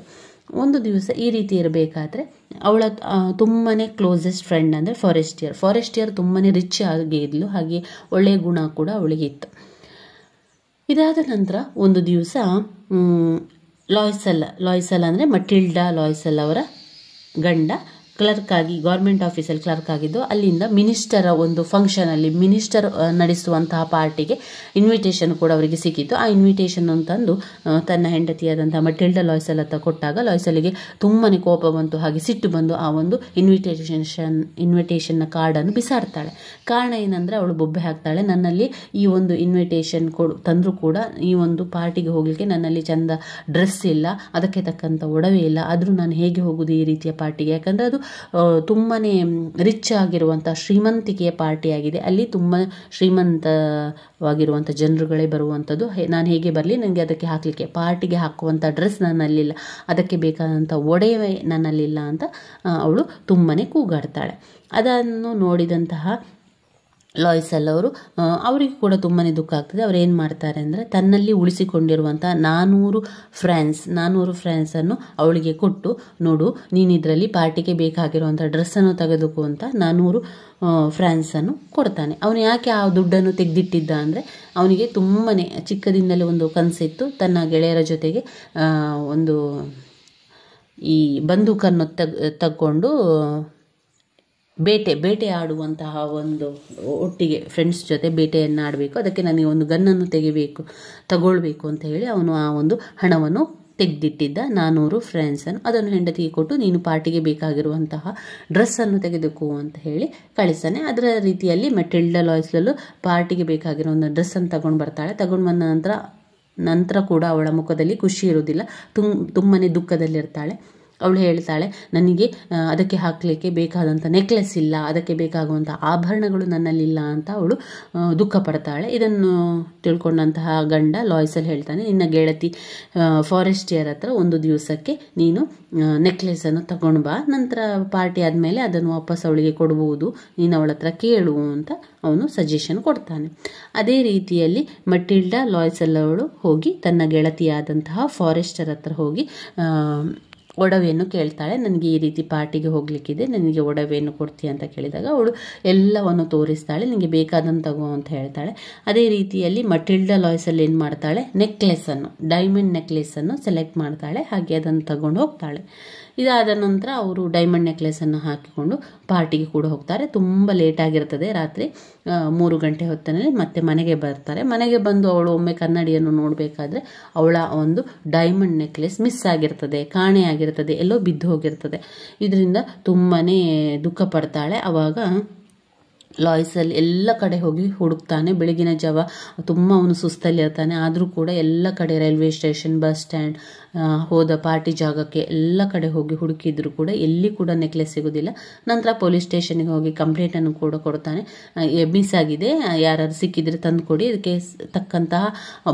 ಒಂದು ದಿವಸ ಈ ರೀತಿ ಇರಬೇಕಾದ್ರೆ ಅವಳ ತುಂಬಾ ಕ್ಲೋಸೆಸ್ಟ್ ಫ್ರೆಂಡ್ ಅಂದರೆ ಫಾರೆಸ್ಟಿಯರ್ ತುಂಬಾ ರಿಚ್ ಆಗಿ ಇದ್ಲು, ಹಾಗೆ ಒಳ್ಳೆಯ ಗುಣ ಕೂಡ ಅವಳಿಗೆ ಇತ್ತು. ಇದಾದ ನಂತರ ಒಂದು ದಿವಸ ಲಾಯ್ಸೆಲ್ ಅಂದರೆ ಮಟಿಲ್ಡಾ ಲಾಯ್ಸೆಲ್ ಅವರ ಗಂಡ ಕ್ಲರ್ಕ್ ಆಗಿ ಗೌರ್ಮೆಂಟ್ ಆಫೀಸಲ್ಲಿ ಕ್ಲರ್ಕ್ ಆಗಿದ್ದು, ಅಲ್ಲಿಂದ ಮಿನಿಸ್ಟರ ಒಂದು ಫಂಕ್ಷನಲ್ಲಿ ಮಿನಿಸ್ಟರ್ ನಡೆಸುವಂತಹ ಪಾರ್ಟಿಗೆ ಇನ್ವಿಟೇಷನ್ ಕೂಡ ಅವರಿಗೆ ಸಿಕ್ಕಿತ್ತು. ಆ ಇನ್ವಿಟೇಷನ್ ತಂದು ತನ್ನ ಹೆಂಡತಿಯಾದಂಥ ಮಟಿಲ್ಡಾ ಲಾಯ್ಸೆಲ್ ಹತ್ರ ಕೊಟ್ಟಾಗ ಲಾಯ್ಸೆಲ್ಗೆ ತುಂಬಾ ಕೋಪ ಬಂತು, ಹಾಗೆ ಸಿಟ್ಟು ಬಂದು ಆ ಒಂದು ಇನ್ವಿಟೇಷನ್ನ ಕಾರ್ಡನ್ನು ಬಿಸಾಡ್ತಾಳೆ. ಕಾರಣ ಏನಂದರೆ ಅವಳು ಬೊಬ್ಬೆ ಹಾಕ್ತಾಳೆ, ನನ್ನಲ್ಲಿ ಈ ಒಂದು ಇನ್ವಿಟೇಷನ್ ತಂದರೂ ಕೂಡ ಈ ಒಂದು ಪಾರ್ಟಿಗೆ ಹೋಗಲಿಕ್ಕೆ ನನ್ನಲ್ಲಿ ಚಂದ ಡ್ರೆಸ್ ಇಲ್ಲ, ಅದಕ್ಕೆ ತಕ್ಕಂಥ ಒಡವೆ ಇಲ್ಲ, ಆದರೂ ನಾನು ಹೇಗೆ ಹೋಗೋದು ಈ ರೀತಿಯ ಪಾರ್ಟಿಗೆ? ಯಾಕಂದರೆ ಅದು ತುಂಬಾ ರಿಚ್ ಆಗಿರುವಂಥ ಶ್ರೀಮಂತಿಕೆಯ ಪಾರ್ಟಿಯಾಗಿದೆ. ಅಲ್ಲಿ ತುಂಬ ಶ್ರೀಮಂತವಾಗಿರುವಂಥ ಜನರುಗಳೇ ಬರುವಂಥದ್ದು. ನಾನು ಹೇಗೆ ಬರಲಿ, ನನಗೆ ಅದಕ್ಕೆ ಹಾಕಲಿಕ್ಕೆ ಪಾರ್ಟಿಗೆ ಹಾಕುವಂಥ ಡ್ರೆಸ್ ನನ್ನಲ್ಲಿಲ್ಲ, ಅದಕ್ಕೆ ಬೇಕಾದಂಥ ಒಡವೆ ನನ್ನಲ್ಲಿಲ್ಲ ಅಂತ ಅವಳು ತುಂಬಾ ಕೂಗಾಡ್ತಾಳೆ. ಅದನ್ನು ನೋಡಿದಂತಹ ಲಾಯ್ಸೆಲ್ ಅವರಿಗೆ ಕೂಡ ತುಂಬಾ ದುಃಖ ಆಗ್ತದೆ. ಅವ್ರು ಏನು ಮಾಡ್ತಾರೆ ಅಂದರೆ ತನ್ನಲ್ಲಿ ಉಳಿಸಿಕೊಂಡಿರುವಂಥ 400 ಫ್ರಾನ್ಸನ್ನು ಅವಳಿಗೆ ಕೊಟ್ಟು, ನೋಡು ನೀನು ಇದರಲ್ಲಿ ಪಾರ್ಟಿಗೆ ಬೇಕಾಗಿರುವಂಥ ಡ್ರೆಸ್ಸನ್ನು ತೆಗೆದುಕೋ ಅಂತ 400 ಫ್ರಾನ್ಸನ್ನು ಕೊಡ್ತಾನೆ. ಅವನು ಯಾಕೆ ಆ ದುಡ್ಡನ್ನು ತೆಗೆದಿಟ್ಟಿದ್ದ ಅಂದರೆ ಅವನಿಗೆ ತುಂಬಾ ಚಿಕ್ಕದಿಂದಲೇ ಒಂದು ಕನಸಿತ್ತು, ತನ್ನ ಗೆಳೆಯರ ಜೊತೆಗೆ ಒಂದು ಈ ಬಂದೂಕನ್ನು ತಗೊಂಡು ಬೇಟೆ ಆಡುವಂತಹ ಒಂದು ಒಟ್ಟಿಗೆ ಫ್ರೆಂಡ್ಸ್ ಜೊತೆ ಬೇಟೆಯನ್ನು ಆಡಬೇಕು, ಅದಕ್ಕೆ ನನಗೆ ಒಂದು ಗನ್ನನ್ನು ತಗೊಳ್ಬೇಕು ಅಂತ ಹೇಳಿ ಅವನು ಆ ಒಂದು ಹಣವನ್ನು ತೆಗೆದಿಟ್ಟಿದ್ದ 400 ಫ್ರಾನ್ಸನ್ನು. ಅದನ್ನು ಹೆಂಡತಿಗೆ ಕೊಟ್ಟು ನೀನು ಪಾರ್ಟಿಗೆ ಬೇಕಾಗಿರುವಂತಹ ಡ್ರೆಸ್ಸನ್ನು ತೆಗೆದುಕೋ ಅಂತ ಹೇಳಿ ಕಳಿಸ್ತಾನೆ. ಅದರ ರೀತಿಯಲ್ಲಿ ಮೆಟಿಲ್ಡಾ ಲಾಯ್ಸೆಲ್ ಪಾರ್ಟಿಗೆ ಬೇಕಾಗಿರೋ ಒಂದು ಡ್ರೆಸ್ಸನ್ನು ತಗೊಂಡು ಬರ್ತಾಳೆ. ತಗೊಂಡು ಬಂದ ನಂತರ ಕೂಡ ಅವಳ ಮುಖದಲ್ಲಿ ಖುಷಿ ಇರುವುದಿಲ್ಲ, ತುಂಬನೇ ದುಃಖದಲ್ಲಿರ್ತಾಳೆ. ಅವಳು ಹೇಳ್ತಾಳೆ, ನನಗೆ ಅದಕ್ಕೆ ಹಾಕಲಿಕ್ಕೆ ಬೇಕಾದಂಥ ನೆಕ್ಲೆಸ್ ಇಲ್ಲ, ಅದಕ್ಕೆ ಬೇಕಾಗುವಂಥ ಆಭರಣಗಳು ನನ್ನಲ್ಲಿಲ್ಲ ಅಂತ ಅವಳು ದುಃಖ ಪಡ್ತಾಳೆ. ಇದನ್ನು ತಿಳ್ಕೊಂಡಂತಹ ಗಂಡ ಲಾಯ್ಸೆಲ್ ಹೇಳ್ತಾನೆ, ನಿನ್ನ ಗೆಳತಿ ಫಾರೆಸ್ಟಿಯರ್ ಹತ್ರ ಒಂದು ದಿವಸಕ್ಕೆ ನೀನು ನೆಕ್ಲೆಸನ್ನು ತಗೊಂಡು ಬಾ, ನಂತರ ಪಾರ್ಟಿ ಆದಮೇಲೆ ಅದನ್ನು ವಾಪಸ್ ಅವಳಿಗೆ ಕೊಡ್ಬೋದು, ನೀನು ಅವಳ ಹತ್ರ ಕೇಳು ಅಂತ ಅವನು ಸಜೆಷನ್ ಕೊಡ್ತಾನೆ. ಅದೇ ರೀತಿಯಲ್ಲಿ ಮಟಿಲ್ಡಾ ಲಾಯ್ಸೆಲ್ ಅವಳು ಹೋಗಿ ತನ್ನ ಗೆಳತಿಯಾದಂತಹ ಫಾರೆಸ್ಟರ್ ಹತ್ರ ಹೋಗಿ ಒಡವೆಯನ್ನು ಕೇಳ್ತಾಳೆ. ನನಗೆ ಈ ರೀತಿ ಪಾರ್ಟಿಗೆ ಹೋಗಲಿಕ್ಕಿದೆ, ನನಗೆ ಒಡವೆಯನ್ನು ಕೊಡ್ತೀಯ ಅಂತ ಕೇಳಿದಾಗ ಅವಳು ಎಲ್ಲವನ್ನು ತೋರಿಸ್ತಾಳೆ, ನಿನಗೆ ಬೇಕಾದಂತ ತಗೋ ಅಂತ ಹೇಳ್ತಾಳೆ. ಅದೇ ರೀತಿಯಲ್ಲಿ ಮಟಿಲ್ಡಾ ಲಾಯ್ಸೆಲ್ ಏನು ಮಾಡ್ತಾಳೆ, ಡೈಮಂಡ್ ನೆಕ್ಲೆಸನ್ನು ಸೆಲೆಕ್ಟ್ ಮಾಡ್ತಾಳೆ, ಹಾಗೆ ಅದನ್ನು ತಗೊಂಡು ಹೋಗ್ತಾಳೆ. ಇದಾದ ನಂತರ ಅವರು ಡೈಮಂಡ್ ನೆಕ್ಲೆಸನ್ನು ಹಾಕಿಕೊಂಡು ಪಾರ್ಟಿಗೆ ಕೂಡ ಹೋಗ್ತಾರೆ. ತುಂಬ ಲೇಟ್ ಆಗಿರ್ತದೆ, ರಾತ್ರಿ 3 ಗಂಟೆ ಹೊತ್ತಿನಲ್ಲಿ ಮತ್ತೆ ಮನೆಗೆ ಬರ್ತಾರೆ. ಮನೆಗೆ ಬಂದು ಅವಳು ಒಮ್ಮೆ ಕನ್ನಡಿಯನ್ನು ನೋಡಬೇಕಾದ್ರೆ ಅವಳ ಒಂದು ಡೈಮಂಡ್ ನೆಕ್ಲೆಸ್ ಮಿಸ್ ಆಗಿರ್ತದೆ, ಕಾಣೆಯಾಗಿರ್ತದೆ, ಎಲ್ಲೋ ಬಿದ್ದು ಹೋಗಿರ್ತದೆ. ಇದರಿಂದ ತುಂಬಾ ದುಃಖ ಪಡ್ತಾಳೆ. ಆವಾಗ ಲಾಯ್ಸೆಲ್ ಎಲ್ಲ ಕಡೆ ಹೋಗಿ ಹುಡುಕ್ತಾನೆ. ಬೆಳಗಿನ ಜಾವ ತುಂಬ ಅವನು ಸುಸ್ತಲ್ಲಿರ್ತಾನೆ, ಆದರೂ ಕೂಡ ಎಲ್ಲ ಕಡೆ ರೈಲ್ವೆ ಸ್ಟೇಷನ್, ಬಸ್ ಸ್ಟ್ಯಾಂಡ್, ಹೋದ ಪಾರ್ಟಿ ಜಾಗಕ್ಕೆ ಎಲ್ಲ ಕಡೆ ಹೋಗಿ ಹುಡುಕಿದ್ರು ಕೂಡ ಎಲ್ಲಿ ಕೂಡ ನೆಕ್ಲೆಸ್ ಸಿಗೋದಿಲ್ಲ. ನಂತರ ಪೊಲೀಸ್ ಸ್ಟೇಷನ್ಗೆ ಹೋಗಿ ಕಂಪ್ಲೇಂಟನ್ನು ಕೂಡ ಕೊಡ್ತಾನೆ, ಮಿಸ್ ಆಗಿದೆ, ಯಾರು ಸಿಕ್ಕಿದ್ರೆ ತಂದು ಕೊಡಿ, ಇದಕ್ಕೆ ತಕ್ಕಂತಹ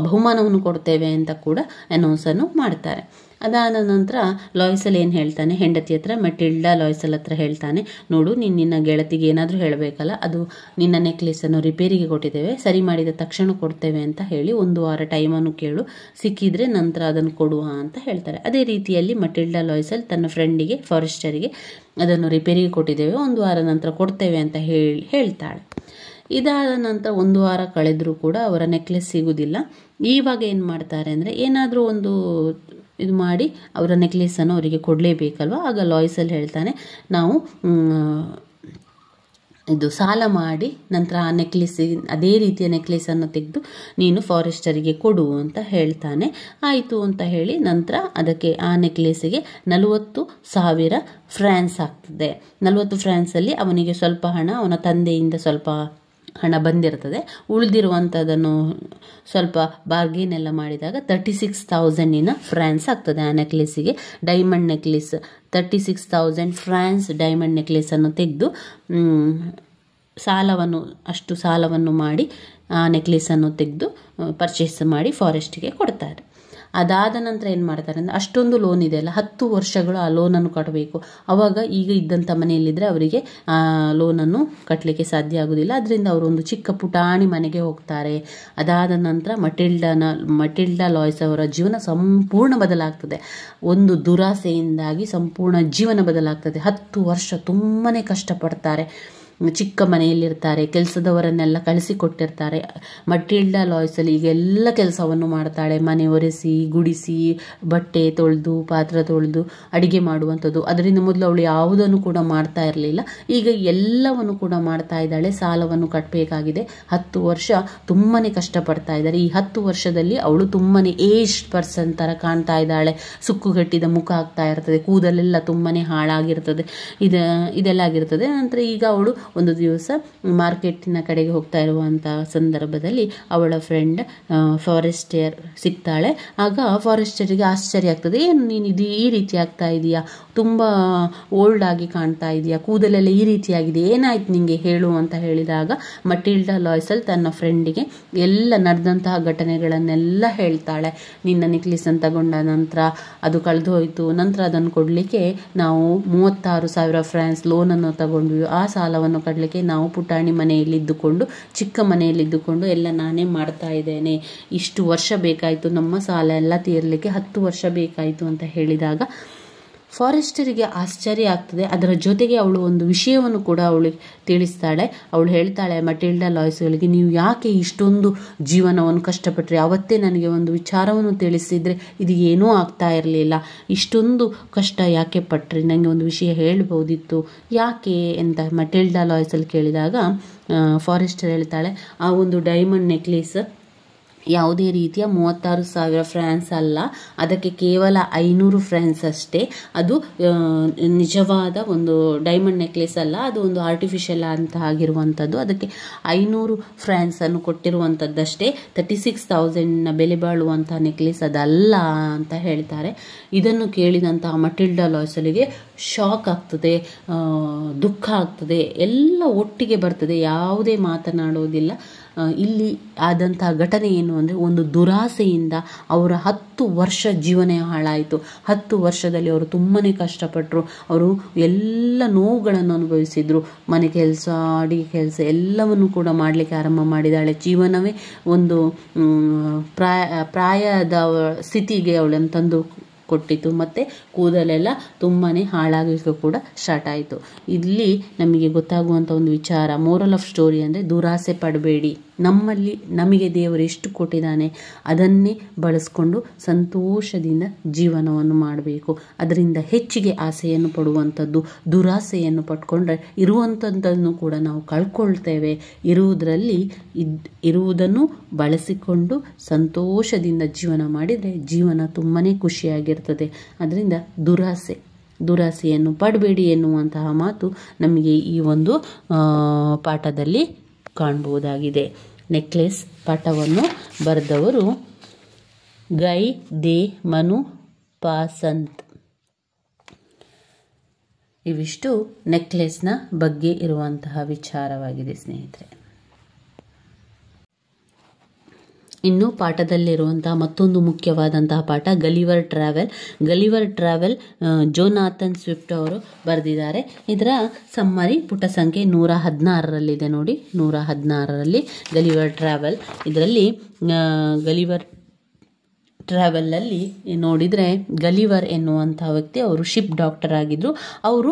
ಬಹುಮಾನವನ್ನು ಕೊಡ್ತೇವೆ ಅಂತ ಕೂಡ ಅನೌನ್ಸನ್ನು ಮಾಡ್ತಾರೆ. ಅದಾದ ನಂತರ ಲಾಯ್ಸೆಲ್ ಏನು ಹೇಳ್ತಾನೆ, ಹೆಂಡತಿ ಹತ್ರ ಮೆಟಿಲ್ಡಾ ಲಾಯ್ಸೆಲ್ ಹತ್ರ ಹೇಳ್ತಾನೆ, ನೋಡು ನೀನು ನಿನ್ನ ಗೆಳತಿಗೆ ಏನಾದರೂ ಹೇಳಬೇಕಲ್ಲ, ಅದು ನಿನ್ನ ನೆಕ್ಲೆಸನ್ನು ರಿಪೇರಿಗೆ ಕೊಟ್ಟಿದ್ದೇವೆ, ಸರಿ ಮಾಡಿದ ತಕ್ಷಣ ಕೊಡ್ತೇವೆ ಅಂತ ಹೇಳಿ 1 ವಾರ ಟೈಮನ್ನು ಕೇಳು, ಸಿಕ್ಕಿದ್ರೆ ನಂತರ ಅದನ್ನು ಕೊಡುವ ಅಂತ ಹೇಳ್ತಾರೆ. ಅದೇ ರೀತಿಯಲ್ಲಿ ಮಟಿಲ್ಡಾ ಲಾಯ್ಸೆಲ್ ತನ್ನ ಫ್ರೆಂಡಿಗೆ ಫಾರೆಸ್ಟರಿಗೆ ಅದನ್ನು ರಿಪೇರಿಗೆ ಕೊಟ್ಟಿದ್ದೇವೆ, 1 ವಾರ ನಂತರ ಕೊಡ್ತೇವೆ ಅಂತ ಹೇಳ್ತಾಳೆ. ಇದಾದ ನಂತರ 1 ವಾರ ಕಳೆದರೂ ಕೂಡ ಅವರ ನೆಕ್ಲೆಸ್ ಸಿಗುವುದಿಲ್ಲ. ಇವಾಗ ಏನು ಮಾಡ್ತಾರೆ ಅಂದರೆ, ಏನಾದರೂ ಒಂದು ಇದು ಮಾಡಿ ಅವರ ನೆಕ್ಲೆಸನ್ನು ಅವರಿಗೆ ಕೊಡಲೇಬೇಕಲ್ವ. ಆಗ ಲಾಯ್ಸೆಲ್ ಹೇಳ್ತಾನೆ, ನಾವು ಇದು ಸಾಲ ಮಾಡಿ ನಂತರ ಆ ಅದೇ ರೀತಿಯ ನೆಕ್ಲೆಸನ್ನು ತೆಗೆದು ನೀನು ಫಾರೆಸ್ಟರಿಗೆ ಕೊಡು ಅಂತ ಹೇಳ್ತಾನೆ. ಆಯಿತು ಅಂತ ಹೇಳಿ ನಂತರ ಅದಕ್ಕೆ ಆ ನೆಕ್ಲೆಸಿಗೆ 40,000 ಫ್ರಾನ್ಸ್ ಆಗ್ತದೆ. 40 ಫ್ರಾನ್ಸಲ್ಲಿ ಅವನಿಗೆ ಸ್ವಲ್ಪ ಹಣ, ಅವನ ತಂದೆಯಿಂದ ಸ್ವಲ್ಪ ಹಣ ಬಂದಿರ್ತದೆ, ಉಳಿದಿರುವಂಥದ್ದನ್ನು ಸ್ವಲ್ಪ ಬಾರ್ಗೇನ್ ಎಲ್ಲ ಮಾಡಿದಾಗ 36,000 ಫ್ರಾನ್ಸ್ ಆಗ್ತದೆ ಆ ನೆಕ್ಲೆಸಿಗೆ. ಡೈಮಂಡ್ ನೆಕ್ಲೆಸ್ 36,000 ಫ್ರಾನ್ಸ್ ಡೈಮಂಡ್ ನೆಕ್ಲೆಸನ್ನು ತೆಗೆದು ಅಷ್ಟು ಸಾಲವನ್ನು ಮಾಡಿ ಆ ನೆಕ್ಲೆಸನ್ನು ತೆಗೆದು ಪರ್ಚೇಸ್ ಮಾಡಿ ಫಾರೆಸ್ಟಿಗೆ ಕೊಡ್ತಾರೆ. ಅದಾದ ನಂತರ ಏನು ಮಾಡ್ತಾರೆ ಅಂದರೆ, ಅಷ್ಟೊಂದು ಲೋನ್ ಇದೆ ಅಲ್ಲ, 10 ವರ್ಷಗಳು ಆ ಲೋನನ್ನು ಕಟ್ಟಬೇಕು. ಆವಾಗ ಈಗ ಇದ್ದಂಥ ಮನೆಯಲ್ಲಿದ್ದರೆ ಅವರಿಗೆ ಆ ಲೋನನ್ನು ಕಟ್ಟಲಿಕ್ಕೆ ಸಾಧ್ಯ ಆಗೋದಿಲ್ಲ. ಅದರಿಂದ ಅವರು ಒಂದು ಚಿಕ್ಕ ಪುಟಾಣಿ ಮನೆಗೆ ಹೋಗ್ತಾರೆ. ಅದಾದ ನಂತರ ಮಟಿಲ್ಡಾ ಲಾಯ್ಸ್ ಅವರ ಜೀವನ ಸಂಪೂರ್ಣ ಬದಲಾಗ್ತದೆ. ಒಂದು ದುರಾಸೆಯಿಂದಾಗಿ ಸಂಪೂರ್ಣ ಜೀವನ ಬದಲಾಗ್ತದೆ. 10 ವರ್ಷ ತುಂಬಾ ಕಷ್ಟಪಡ್ತಾರೆ. ಚಿಕ್ಕ ಮನೆಯಲ್ಲಿರ್ತಾರೆ, ಕೆಲಸದವರನ್ನೆಲ್ಲ ಕಳಿಸಿಕೊಟ್ಟಿರ್ತಾರೆ. ಮಟಿಲ್ಡಾ ಲಾಯ್ಸೆಲ್ ಈಗ ಎಲ್ಲ ಕೆಲಸವನ್ನು ಮಾಡ್ತಾಳೆ, ಮನೆ ಒರೆಸಿ, ಗುಡಿಸಿ, ಬಟ್ಟೆ ತೊಳೆದು, ಪಾತ್ರೆ ತೊಳೆದು, ಅಡಿಗೆ ಮಾಡುವಂಥದ್ದು. ಅದರಿಂದ ಮೊದಲು ಅವಳು ಯಾವುದನ್ನು ಕೂಡ ಮಾಡ್ತಾ ಇರಲಿಲ್ಲ, ಈಗ ಎಲ್ಲವನ್ನು ಕೂಡ ಮಾಡ್ತಾ ಇದ್ದಾಳೆ. ಸಾಲವನ್ನು ಕಟ್ಟಬೇಕಾಗಿದೆ. 10 ವರ್ಷ ತುಂಬಾ ಕಷ್ಟಪಡ್ತಾ ಇದ್ದಾರೆ. ಈ 10 ವರ್ಷದಲ್ಲಿ ಅವಳು ತುಂಬಾ ಏಜ್ಡ್ ಪರ್ಸನ್ ಥರ ಕಾಣ್ತಾ ಇದ್ದಾಳೆ. ಸುಕ್ಕುಗಟ್ಟಿದ ಮುಖ ಆಗ್ತಾ ಇರ್ತದೆ, ಕೂದಲೆಲ್ಲ ತುಂಬಾ ಹಾಳಾಗಿರ್ತದೆ, ಇದೆಲ್ಲ ಆಗಿರ್ತದೆ. ನಂತರ ಈಗ ಅವಳು ಒಂದು ದಿವಸ ಮಾರ್ಕೆಟಿನ ಕಡೆಗೆ ಹೋಗ್ತಾ ಇರುವಂಥ ಸಂದರ್ಭದಲ್ಲಿ ಅವಳ ಫ್ರೆಂಡ್ ಫಾರೆಸ್ಟಿಯರ್ ಸಿಗ್ತಾಳೆ. ಆಗ ಫಾರೆಸ್ಟಿಯರಿಗೆ ಆಶ್ಚರ್ಯ ಆಗ್ತದೆ, ಏನು ನೀನು ಈ ರೀತಿ ಆಗ್ತಾ ಇದೆಯಾ, ತುಂಬ ಓಲ್ಡ್ ಆಗಿ ಕಾಣ್ತಾ ಇದೆಯಾ, ಕೂದಲೆಲ್ಲ ಈ ರೀತಿಯಾಗಿದೆ, ಏನಾಯ್ತು ನಿಂಗೆ ಹೇಳು ಅಂತ ಹೇಳಿದಾಗ ಮಟಿಲ್ಡಾ ಲಾಯ್ಸೆಲ್ ತನ್ನ ಫ್ರೆಂಡಿಗೆ ಎಲ್ಲ ನಡೆದಂತಹ ಘಟನೆಗಳನ್ನೆಲ್ಲ ಹೇಳ್ತಾಳೆ. ನಿನ್ನ ನೆಕ್ಲೆಸನ್ನು ತಗೊಂಡ ನಂತರ ಅದು ಕಳೆದು ಹೋಯಿತು, ನಂತರ ಅದನ್ನು ಕೊಡಲಿಕ್ಕೆ ನಾವು 36,000 ಫ್ರಾನ್ಸ್ ಲೋನನ್ನು ತಗೊಂಡ್ವಿ, ಆ ಸಾಲವನ್ನು ಕಟ್ಟಲಿಕ್ಕೆ ನಾವು ಪುಟಾಣಿ ಮನೆಯಲ್ಲಿದ್ದುಕೊಂಡು, ಚಿಕ್ಕ ಮನೆಯಲ್ಲಿದ್ದುಕೊಂಡು ಎಲ್ಲ ನಾನೇ ಮಾಡ್ತಾ ಇದ್ದೇನೆ, ಇಷ್ಟು ವರ್ಷ ಬೇಕಾಯಿತು, ನಮ್ಮ ಸಾಲ ಎಲ್ಲ ತೀರಲಿಕ್ಕೆ 10 ವರ್ಷ ಬೇಕಾಯಿತು ಅಂತ ಹೇಳಿದಾಗ ಫಾರೆಸ್ಟರಿಗೆ ಆಶ್ಚರ್ಯ ಆಗ್ತದೆ. ಅದರ ಜೊತೆಗೆ ಅವಳು ಒಂದು ವಿಷಯವನ್ನು ಕೂಡ ಅವಳಿಗೆ ತಿಳಿಸ್ತಾಳೆ. ಅವಳು ಹೇಳ್ತಾಳೆ ಮಟಿಲ್ಡಾ ಲಾಯ್ಸ್ಗಳಿಗೆ, ನೀವು ಯಾಕೆ ಇಷ್ಟೊಂದು ಜೀವನವನ್ನು ಕಷ್ಟಪಟ್ಟರೆ, ಅವತ್ತೇ ನನಗೆ ಒಂದು ವಿಚಾರವನ್ನು ತಿಳಿಸಿದರೆ ಇದು ಏನೂ ಆಗ್ತಾ ಇರಲಿಲ್ಲ, ಇಷ್ಟೊಂದು ಕಷ್ಟ ಯಾಕೆ ಪಟ್ರಿ, ನನಗೆ ಒಂದು ವಿಷಯ ಹೇಳ್ಬೋದಿತ್ತು, ಯಾಕೆ ಅಂತ ಮಟಿಲ್ಡಾ ಲಾಯ್ಸಲ್ಲಿ ಕೇಳಿದಾಗ ಫಾರೆಸ್ಟರ್ ಹೇಳ್ತಾಳೆ, ಆ ಒಂದು ಡೈಮಂಡ್ ನೆಕ್ಲೇಸ್ ಯಾವುದೇ ರೀತಿಯ 36,000 ಫ್ರಾನ್ಸ್ ಅಲ್ಲ, ಅದಕ್ಕೆ ಕೇವಲ 500 ಫ್ರಾನ್ಸ್ ಅಷ್ಟೇ. ಅದು ನಿಜವಾದ ಒಂದು ಡೈಮಂಡ್ ನೆಕ್ಲೆಸ್ ಅಲ್ಲ, ಅದು ಒಂದು ಆರ್ಟಿಫಿಷಿಯಲ್ ಅಂತ ಆಗಿರುವಂಥದ್ದು. ಅದಕ್ಕೆ 500 ಫ್ರಾನ್ಸನ್ನು ಕೊಟ್ಟಿರುವಂಥದ್ದಷ್ಟೇ. 36,000 ಬೆಲೆ ಬಾಳುವಂಥ ನೆಕ್ಲೆಸ್ ಅದಲ್ಲ ಅಂತ ಹೇಳ್ತಾರೆ. ಇದನ್ನು ಕೇಳಿದಂತಹ ಮಟಿಲ್ಡಾ ಲಾಯ್ಸಲಿಗೆ ಶಾಕ್ ಆಗ್ತದೆ, ದುಃಖ ಆಗ್ತದೆ, ಎಲ್ಲ ಒಟ್ಟಿಗೆ ಬರ್ತದೆ, ಯಾವುದೇ ಮಾತನಾಡೋದಿಲ್ಲ. ಇಲ್ಲಿ ಆದಂತಹ ಘಟನೆ ಏನು ಅಂದರೆ, ಒಂದು ದುರಾಸೆಯಿಂದ ಅವರ 10 ವರ್ಷ ಜೀವನ ಹಾಳಾಯಿತು. 10 ವರ್ಷದಲ್ಲಿ ಅವರು ತುಂಬಾ ಕಷ್ಟಪಟ್ಟರು. ಅವರು ಎಲ್ಲ ನೋವುಗಳನ್ನು ಅನುಭವಿಸಿದ್ರು. ಮನೆ ಕೆಲಸ, ಅಡಿಗೆ ಕೆಲಸ ಎಲ್ಲವನ್ನು ಕೂಡ ಮಾಡಲಿಕ್ಕೆ ಆರಂಭ ಮಾಡಿದಾಳೆ. ಜೀವನವೇ ಒಂದು ಪ್ರಾಯದ ಸ್ಥಿತಿಗೆ ಅವಳನ್ನು ತಂದು ಕೊಟ್ಟಿತು. ಮತ್ತು ಕೂದಲೆಲ್ಲ ತುಂಬಾ ಹಾಳಾಗಲಿಕ್ಕೆ ಕೂಡ ಸ್ಟಾರ್ಟ್ ಆಯಿತು. ಇಲ್ಲಿ ನಮಗೆ ಗೊತ್ತಾಗುವಂಥ ಒಂದು ವಿಚಾರ, ಮೋರಲ್ ಆಫ್ ಸ್ಟೋರಿ ಅಂದರೆ ದುರಾಸೆ ಪಡಬೇಡಿ. ನಮಗೆ ದೇವರು ಎಷ್ಟು ಕೊಟ್ಟಿದ್ದಾನೆ ಅದನ್ನೇ ಬಳಸ್ಕೊಂಡು ಸಂತೋಷದಿಂದ ಜೀವನವನ್ನು ಮಾಡಬೇಕು. ಅದರಿಂದ ಹೆಚ್ಚಿಗೆ ಆಸೆಯನ್ನು ಪಡುವಂಥದ್ದು, ದುರಾಸೆಯನ್ನು ಪಟ್ಕೊಂಡ್ರೆ ಇರುವಂಥದ್ದನ್ನು ಕೂಡ ನಾವು ಕಳ್ಕೊಳ್ತೇವೆ. ಇರುವುದನ್ನು ಬಳಸಿಕೊಂಡು ಸಂತೋಷದಿಂದ ಜೀವನ ಮಾಡಿದರೆ ಜೀವನ ತುಂಬಾ ಖುಷಿಯಾಗಿರ್ತದೆ. ಅದರಿಂದ ದುರಾಸೆಯನ್ನು ಪಡಬೇಡಿ ಎನ್ನುವಂತಹ ಮಾತು ನಮಗೆ ಈ ಒಂದು ಪಾಠದಲ್ಲಿ ಕಾಣಬಹುದಾಗಿದೆ. ನೆಕ್ಲೆಸ್ ಪಾಠವನ್ನು ಬರೆದವರು ಗೈ ದೆ ಮನು ಪಾಸಂತ್. ಇವಿಷ್ಟು ನೆಕ್ಲೆಸ್ನ ಬಗ್ಗೆ ಇರುವಂತಹ ವಿಚಾರವಾಗಿದೆ ಸ್ನೇಹಿತರೆ. ಇನ್ನು ಪಾಠದಲ್ಲಿರುವಂತಹ ಮತ್ತೊಂದು ಮುಖ್ಯವಾದಂತಹ ಪಾಠ ಗಲಿವರ್ ಟ್ರಾವೆಲ್ ಜೋನಾಥನ್ ಸ್ವಿಫ್ಟ್ ಅವರು ಬರೆದಿದ್ದಾರೆ. ಇದರ ಸಮ್ಮರಿ ಪುಟ ಸಂಖ್ಯೆ 116ರಲ್ಲಿದೆ ನೋಡಿ. 116ರಲ್ಲಿ ಗಲಿವರ್ ಟ್ರಾವೆಲ್. ಇದರಲ್ಲಿ ಗಲಿವರ್ ಟ್ರಾವೆಲಲ್ಲಿ ನೋಡಿದರೆ ಗಲಿವರ್ ಎನ್ನುವಂಥ ವ್ಯಕ್ತಿ ಅವರು ಶಿಪ್ ಡಾಕ್ಟರ್ ಆಗಿದ್ದರು. ಅವರು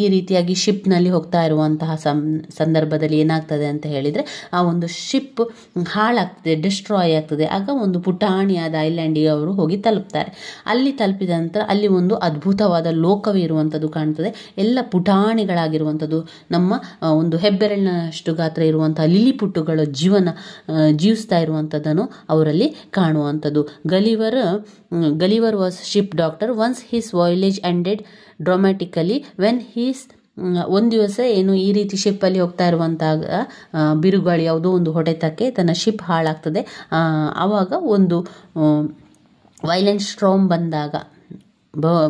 ಈ ರೀತಿಯಾಗಿ ಶಿಪ್ನಲ್ಲಿ ಹೋಗ್ತಾ ಇರುವಂತಹ ಸಂದರ್ಭದಲ್ಲಿ ಏನಾಗ್ತದೆ ಅಂತ ಹೇಳಿದರೆ, ಆ ಒಂದು ಶಿಪ್ ಹಾಳಾಗ್ತದೆ, ಡಿಸ್ಟ್ರಾಯ್ ಆಗ್ತದೆ. ಆಗ ಒಂದು ಪುಟಾಣಿಯಾದ ಐಲ್ಯಾಂಡಿಗೆ ಅವರು ಹೋಗಿ ತಲುಪ್ತಾರೆ. ಅಲ್ಲಿ ತಲುಪಿದ ನಂತರ ಅಲ್ಲಿ ಒಂದು ಅದ್ಭುತವಾದ ಲೋಕವೇ ಇರುವಂಥದ್ದು ಕಾಣ್ತದೆ. ಎಲ್ಲ ಪುಟಾಣಿಗಳಾಗಿರುವಂಥದ್ದು, ನಮ್ಮ ಒಂದು ಹೆಬ್ಬೆರಳಿನಷ್ಟು ಗಾತ್ರ ಇರುವಂತಹ ಲಿಲಿಪುಟ್ಟುಗಳು ಜೀವಿಸ್ತಾ ಇರುವಂಥದ್ದನ್ನು ಅವರಲ್ಲಿ ಕಾಣುವಂಥದ್ದು. Gulliver was ship doctor. Once his voyage ended dramatically when ಒಂದು ದಿವಸ ಏನು ಈ ರೀತಿ ಶಿಪ್ಪಲ್ಲಿ ಹೋಗ್ತಾ ಇರುವಂತಹ ಬಿರುಗಾಳಿ ಯಾವುದೋ ಒಂದು ಹೊಡೆತಕ್ಕೆ ತನ್ನ ಶಿಪ್ ಹಾಳಾಗ್ತದೆ. ಆವಾಗ ಒಂದು ವೈಲೆಂಟ್ ಸ್ಟ್ರಾಮ್ ಬಂದಾಗ,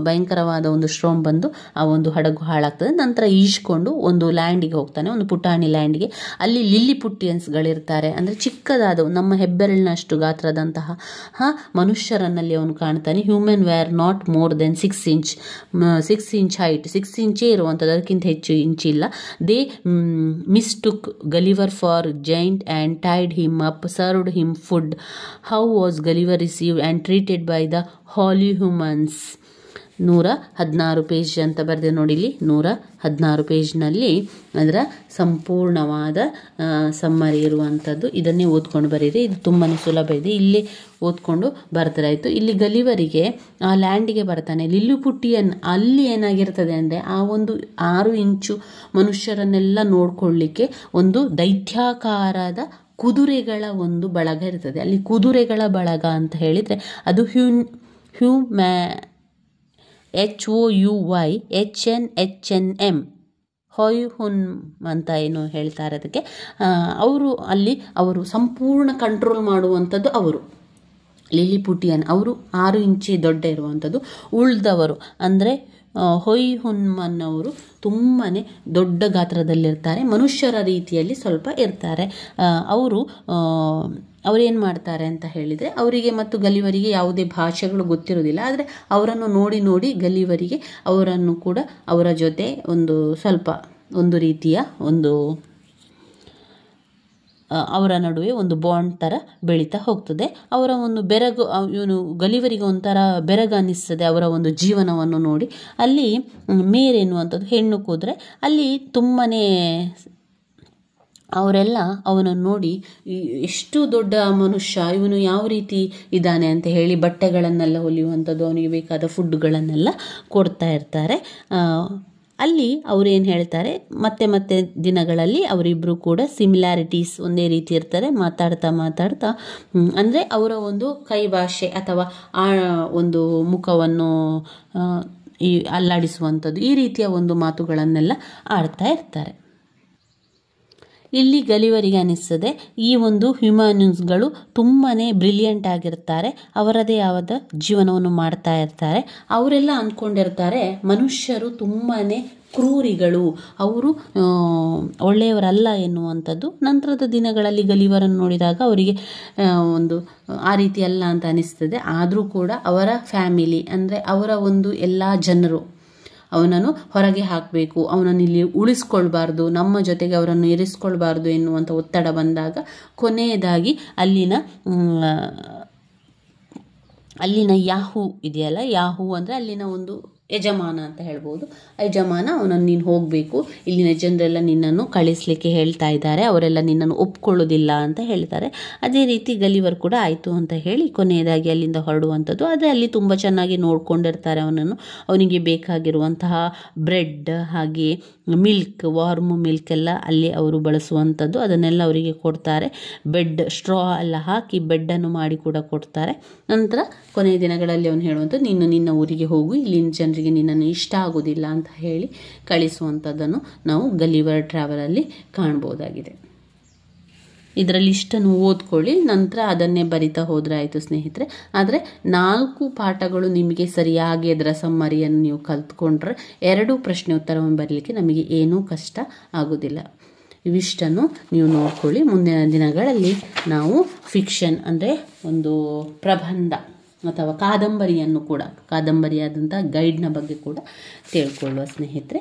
ಭಯಂಕರವಾದ ಒಂದು ಸ್ಟ್ರಾಮ್ ಬಂದು ಆ ಒಂದು ಹಡಗು ಹಾಳಾಗ್ತದೆ. ನಂತರ ಈಜ್ಕೊಂಡು ಒಂದು ಲ್ಯಾಂಡಿಗೆ ಹೋಗ್ತಾನೆ, ಒಂದು ಪುಟಾಣಿ ಲ್ಯಾಂಡ್ಗೆ. ಅಲ್ಲಿ ಲಿಲ್ಲಿಪುಟ್ಟಿಯನ್ಸ್ಗಳಿರ್ತಾರೆ, ಅಂದರೆ ಚಿಕ್ಕದಾದ ನಮ್ಮ ಹೆಬ್ಬೆರಳಿನಷ್ಟು ಗಾತ್ರದಂತಹ ಮನುಷ್ಯರನ್ನಲ್ಲಿ ಅವನು ಕಾಣ್ತಾನೆ. Human were not more than 6 inch height, 6 ಇಂಚೇ ಇರುವಂಥದ್ದು, ಅದಕ್ಕಿಂತ ಹೆಚ್ಚು ಇಂಚಿಲ್ಲ. They mistook Gulliver for giant and tied him up, served him food. How was Gulliver received and treated by the holy humans. 116 page ಅಂತ ಬರೆದೆ ನೋಡಿ. ಇಲ್ಲಿ 116 ಪೇಜ್ನಲ್ಲಿ ಅದರ ಸಂಪೂರ್ಣವಾದ ಸಮ್ಮರಿ ಇರುವಂಥದ್ದು. ಇದನ್ನೇ ಓದ್ಕೊಂಡು ಬರೀರಿ, ಇದು ತುಂಬಾ ಸುಲಭ ಇದೆ. ಇಲ್ಲೇ ಓದ್ಕೊಂಡು ಬರೆದ್ರಾಯಿತು. ಇಲ್ಲಿ ಗಲಿವರಿಗೆ ಆ ಲ್ಯಾಂಡಿಗೆ ಬರ್ತಾನೆ. ಲಿಲ್ಲಿಪುಟ್ಟಿಯನ್ ಅಲ್ಲಿ ಏನಾಗಿರ್ತದೆ ಅಂದರೆ, ಆ ಒಂದು 6 ಇಂಚು ಮನುಷ್ಯರನ್ನೆಲ್ಲ ನೋಡ್ಕೊಳ್ಳಿಕ್ಕೆ ಒಂದು ದೈತ್ಯಾಕಾರದ ಕುದುರೆಗಳ ಒಂದು ಬಳಗ ಇರ್ತದೆ. ಅಲ್ಲಿ ಕುದುರೆಗಳ ಬಳಗ ಅಂತ ಹೇಳಿದರೆ ಅದು HOUYHNHNM ಹೊಯ್ಹುನ್ ಅಂತ ಏನು ಹೇಳ್ತಾರೆ ಅದಕ್ಕೆ. ಅವರು ಸಂಪೂರ್ಣ ಕಂಟ್ರೋಲ್ ಮಾಡುವಂಥದ್ದು ಅವರು. ಲಿಲಿಪುಟಿಯನ್ ಅವರು 6 ಇಂಚಿ ದೊಡ್ಡ ಇರುವಂಥದ್ದು. ಉಳಿದವರು ಅಂದರೆ ಹೊಯ್ಹುನ್ಮನ್ ಅವರು ತುಂಬಾ ದೊಡ್ಡ ಗಾತ್ರದಲ್ಲಿರ್ತಾರೆ, ಮನುಷ್ಯರ ರೀತಿಯಲ್ಲಿ ಸ್ವಲ್ಪ ಇರ್ತಾರೆ. ಅವರೇನು ಮಾಡ್ತಾರೆ ಅಂತ ಹೇಳಿದರೆ, ಅವರಿಗೆ ಮತ್ತು ಗಲಿವರಿಗೆ ಯಾವುದೇ ಭಾಷೆಗಳು ಗೊತ್ತಿರೋದಿಲ್ಲ. ಆದರೆ ಅವರನ್ನು ನೋಡಿ ಗಲಿವರಿಗೆ ಅವರನ್ನು ಕೂಡ ಅವರ ಜೊತೆ ಒಂದು ಸ್ವಲ್ಪ ಒಂದು ರೀತಿಯ ಒಂದು ಅವರ ನಡುವೆ ಒಂದು ಬಾಂಡ್ ಥರ ಬೆಳೀತಾ ಹೋಗ್ತದೆ. ಅವರ ಒಂದು ಬೆರಗು, ಇವನು ಗಲಿವರಿಗೆ ಒಂಥರ ಬೆರಗು ಅನ್ನಿಸ್ತದೆ ಅವರ ಒಂದು ಜೀವನವನ್ನು ನೋಡಿ. ಅಲ್ಲಿ ಮೇರ್ ಎನ್ನುವಂಥದ್ದು ಹೆಣ್ಣು ಕೂದ್ರೆ ಅಲ್ಲಿ ತುಂಬಾ ಅವರೆಲ್ಲ ಅವನನ್ನು ನೋಡಿ ಎಷ್ಟು ದೊಡ್ಡ ಮನುಷ್ಯ ಇವನು, ಯಾವ ರೀತಿ ಇದ್ದಾನೆ ಅಂತ ಹೇಳಿ ಬಟ್ಟೆಗಳನ್ನೆಲ್ಲ ಹೊಲಿಯುವಂಥದ್ದು, ಅವನಿಗೆ ಬೇಕಾದ ಫುಡ್ಗಳನ್ನೆಲ್ಲ ಕೊಡ್ತಾ ಇರ್ತಾರೆ. ಅಲ್ಲಿ ಅವರೇನು ಹೇಳ್ತಾರೆ, ಮತ್ತೆ ದಿನಗಳಲ್ಲಿ ಅವರಿಬ್ಬರು ಕೂಡ ಸಿಮಿಲಾರಿಟೀಸ್ ಒಂದೇ ರೀತಿ ಇರ್ತಾರೆ. ಮಾತಾಡ್ತಾ ಅಂದರೆ ಅವರ ಒಂದು ಕೈ ಭಾಷೆ ಅಥವಾ ಆ ಒಂದು ಮುಖವನ್ನು ಅಲ್ಲಾಡಿಸುವಂಥದ್ದು, ಈ ರೀತಿಯ ಒಂದು ಮಾತುಗಳನ್ನೆಲ್ಲ ಆಡ್ತಾ ಇರ್ತಾರೆ. ಇಲ್ಲಿ ಗಲಿವರಿಗೆ ಅನಿಸ್ತದೆ ಈ ಒಂದು ಹ್ಯೂಮನ್ಸ್ಗಳು ತುಂಬಾ ಬ್ರಿಲಿಯಂಟ್ ಆಗಿರ್ತಾರೆ, ಅವರದೇ ಆದ ಜೀವನವನ್ನು ಮಾಡ್ತಾ ಇರ್ತಾರೆ. ಅವರೆಲ್ಲ ಅಂದ್ಕೊಂಡಿರ್ತಾರೆ ಮನುಷ್ಯರು ತುಂಬಾ ಕ್ರೂರಿಗಳು, ಅವರು ಒಳ್ಳೆಯವರಲ್ಲ ಎನ್ನುವಂಥದ್ದು. ನಂತರದ ದಿನಗಳಲ್ಲಿ ಗಲಿವರನ್ನು ನೋಡಿದಾಗ ಅವರಿಗೆ ಒಂದು ಆ ರೀತಿ ಅಲ್ಲ ಅಂತ ಅನಿಸ್ತದೆ. ಆದರೂ ಕೂಡ ಅವರ ಫ್ಯಾಮಿಲಿ ಅಂದರೆ ಅವರ ಒಂದು ಎಲ್ಲ ಜನರು ಅವನನ್ನು ಹೊರಗೆ ಹಾಕಬೇಕು, ಅವನನ್ನು ಇಲ್ಲಿ ಉಳಿಸ್ಕೊಳ್ಬಾರ್ದು, ನಮ್ಮ ಜೊತೆಗೆ ಅವರನ್ನು ಇರಿಸ್ಕೊಳ್ಬಾರ್ದು ಎನ್ನುವಂಥ ಒತ್ತಡ ಬಂದಾಗ ಕೊನೆಯದಾಗಿ ಅಲ್ಲಿನ ಯಾಹೂ ಇದೆಯಲ್ಲ, ಯಾಹೂ ಅಂದರೆ ಅಲ್ಲಿನ ಒಂದು ಯಜಮಾನ ಅಂತ ಹೇಳ್ಬೋದು. ಯಜಮಾನ ಅವನನ್ನು ನೀನು ಹೋಗಬೇಕು, ಇಲ್ಲಿನ ಜನರೆಲ್ಲ ನಿನ್ನನ್ನು ಕಳಿಸ್ಲಿಕ್ಕೆ ಹೇಳ್ತಾ ಇದ್ದಾರೆ, ಅವರೆಲ್ಲ ನಿನ್ನನ್ನು ಒಪ್ಕೊಳ್ಳೋದಿಲ್ಲ ಅಂತ ಹೇಳ್ತಾರೆ. ಅದೇ ರೀತಿ ಗಲಿವರ್ ಕೂಡ ಆಯಿತು ಅಂತ ಹೇಳಿ ಕೊನೆಯದಾಗಿ ಅಲ್ಲಿಂದ ಹೊರಡುವಂಥದ್ದು. ಆದರೆ ಅಲ್ಲಿ ತುಂಬ ಚೆನ್ನಾಗಿ ನೋಡ್ಕೊಂಡಿರ್ತಾರೆ ಅವನನ್ನು. ಅವನಿಗೆ ಬೇಕಾಗಿರುವಂತಹ ಬ್ರೆಡ್ ಹಾಗೆ ಮಿಲ್ಕ್, ವಾರ್ಮ್ ಮಿಲ್ಕ್ ಎಲ್ಲ ಅಲ್ಲಿ ಅವರು ಬಳಸುವಂಥದ್ದು, ಅದನ್ನೆಲ್ಲ ಅವರಿಗೆ ಕೊಡ್ತಾರೆ. ಬೆಡ್ ಸ್ಟ್ರಾ ಎಲ್ಲ ಹಾಕಿ ಬೆಡ್ಡನ್ನು ಮಾಡಿ ಕೂಡ ಕೊಡ್ತಾರೆ. ನಂತರ ಕೊನೆಯ ದಿನಗಳಲ್ಲಿ ಅವನು ಹೇಳುವಂಥದ್ದು, ನೀನು ನಿನ್ನ ಊರಿಗೆ ಹೋಗು, ಇಲ್ಲಿನ ಜನರಿಗೆ ನಿನ್ನನ್ನು ಇಷ್ಟ ಆಗೋದಿಲ್ಲ ಅಂತ ಹೇಳಿ ಕಳಿಸುವಂಥದ್ದನ್ನು ನಾವು ಗಲಿವರ್ ಟ್ರಾವೆಲಲ್ಲಿ ಕಾಣ್ಬೋದಾಗಿದೆ. ಇದರಲ್ಲಿ ಇಷ್ಟನ್ನು ಓದ್ಕೊಳ್ಳಿ, ನಂತರ ಅದನ್ನೇ ಬರಿತಾ ಹೋದರೆ ಆಯಿತು ಸ್ನೇಹಿತರೆ. ಆದರೆ 4 ಪಾಠಗಳು ನಿಮಗೆ ಸರಿಯಾಗಿ ಅದರ ಸಮ್ಮರಿಯನ್ನು ನೀವು ಕಲ್ತ್ಕೊಂಡ್ರೆ 2 ಪ್ರಶ್ನೆ ಉತ್ತರವನ್ನು ಬರಲಿಕ್ಕೆ ನಮಗೆ ಏನೂ ಕಷ್ಟ ಆಗೋದಿಲ್ಲ. ಇವಿಷ್ಟನ್ನು ನೀವು ನೋಡ್ಕೊಳ್ಳಿ. ಮುಂದಿನ ದಿನಗಳಲ್ಲಿ ನಾವು ಫಿಕ್ಷನ್ ಅಂದರೆ ಒಂದು ಪ್ರಬಂಧ ಅಥವಾ ಕಾದಂಬರಿಯನ್ನು ಕೂಡ, ಕಾದಂಬರಿಯಾದಂಥ ಗೈಡ್ನ ಬಗ್ಗೆ ಕೂಡ ತಿಳ್ಕೊಳ್ಳುವ ಸ್ನೇಹಿತರೆ.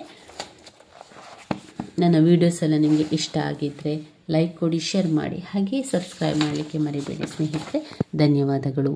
ನನ್ನ ವೀಡಿಯೋಸ್ ಎಲ್ಲ ನಿಮಗೆ ಇಷ್ಟ ಆಗಿದ್ದರೆ ಲೈಕ್ ಕೊಡಿ, ಶೇರ್ ಮಾಡಿ, ಹಾಗೆ ಸಬ್ಸ್ಕ್ರೈಬ್ ಮಾಡಲಿಕ್ಕೆ ಮರಿಬೇಡಿ ಸ್ನೇಹಿತರೆ. ಧನ್ಯವಾದಗಳು.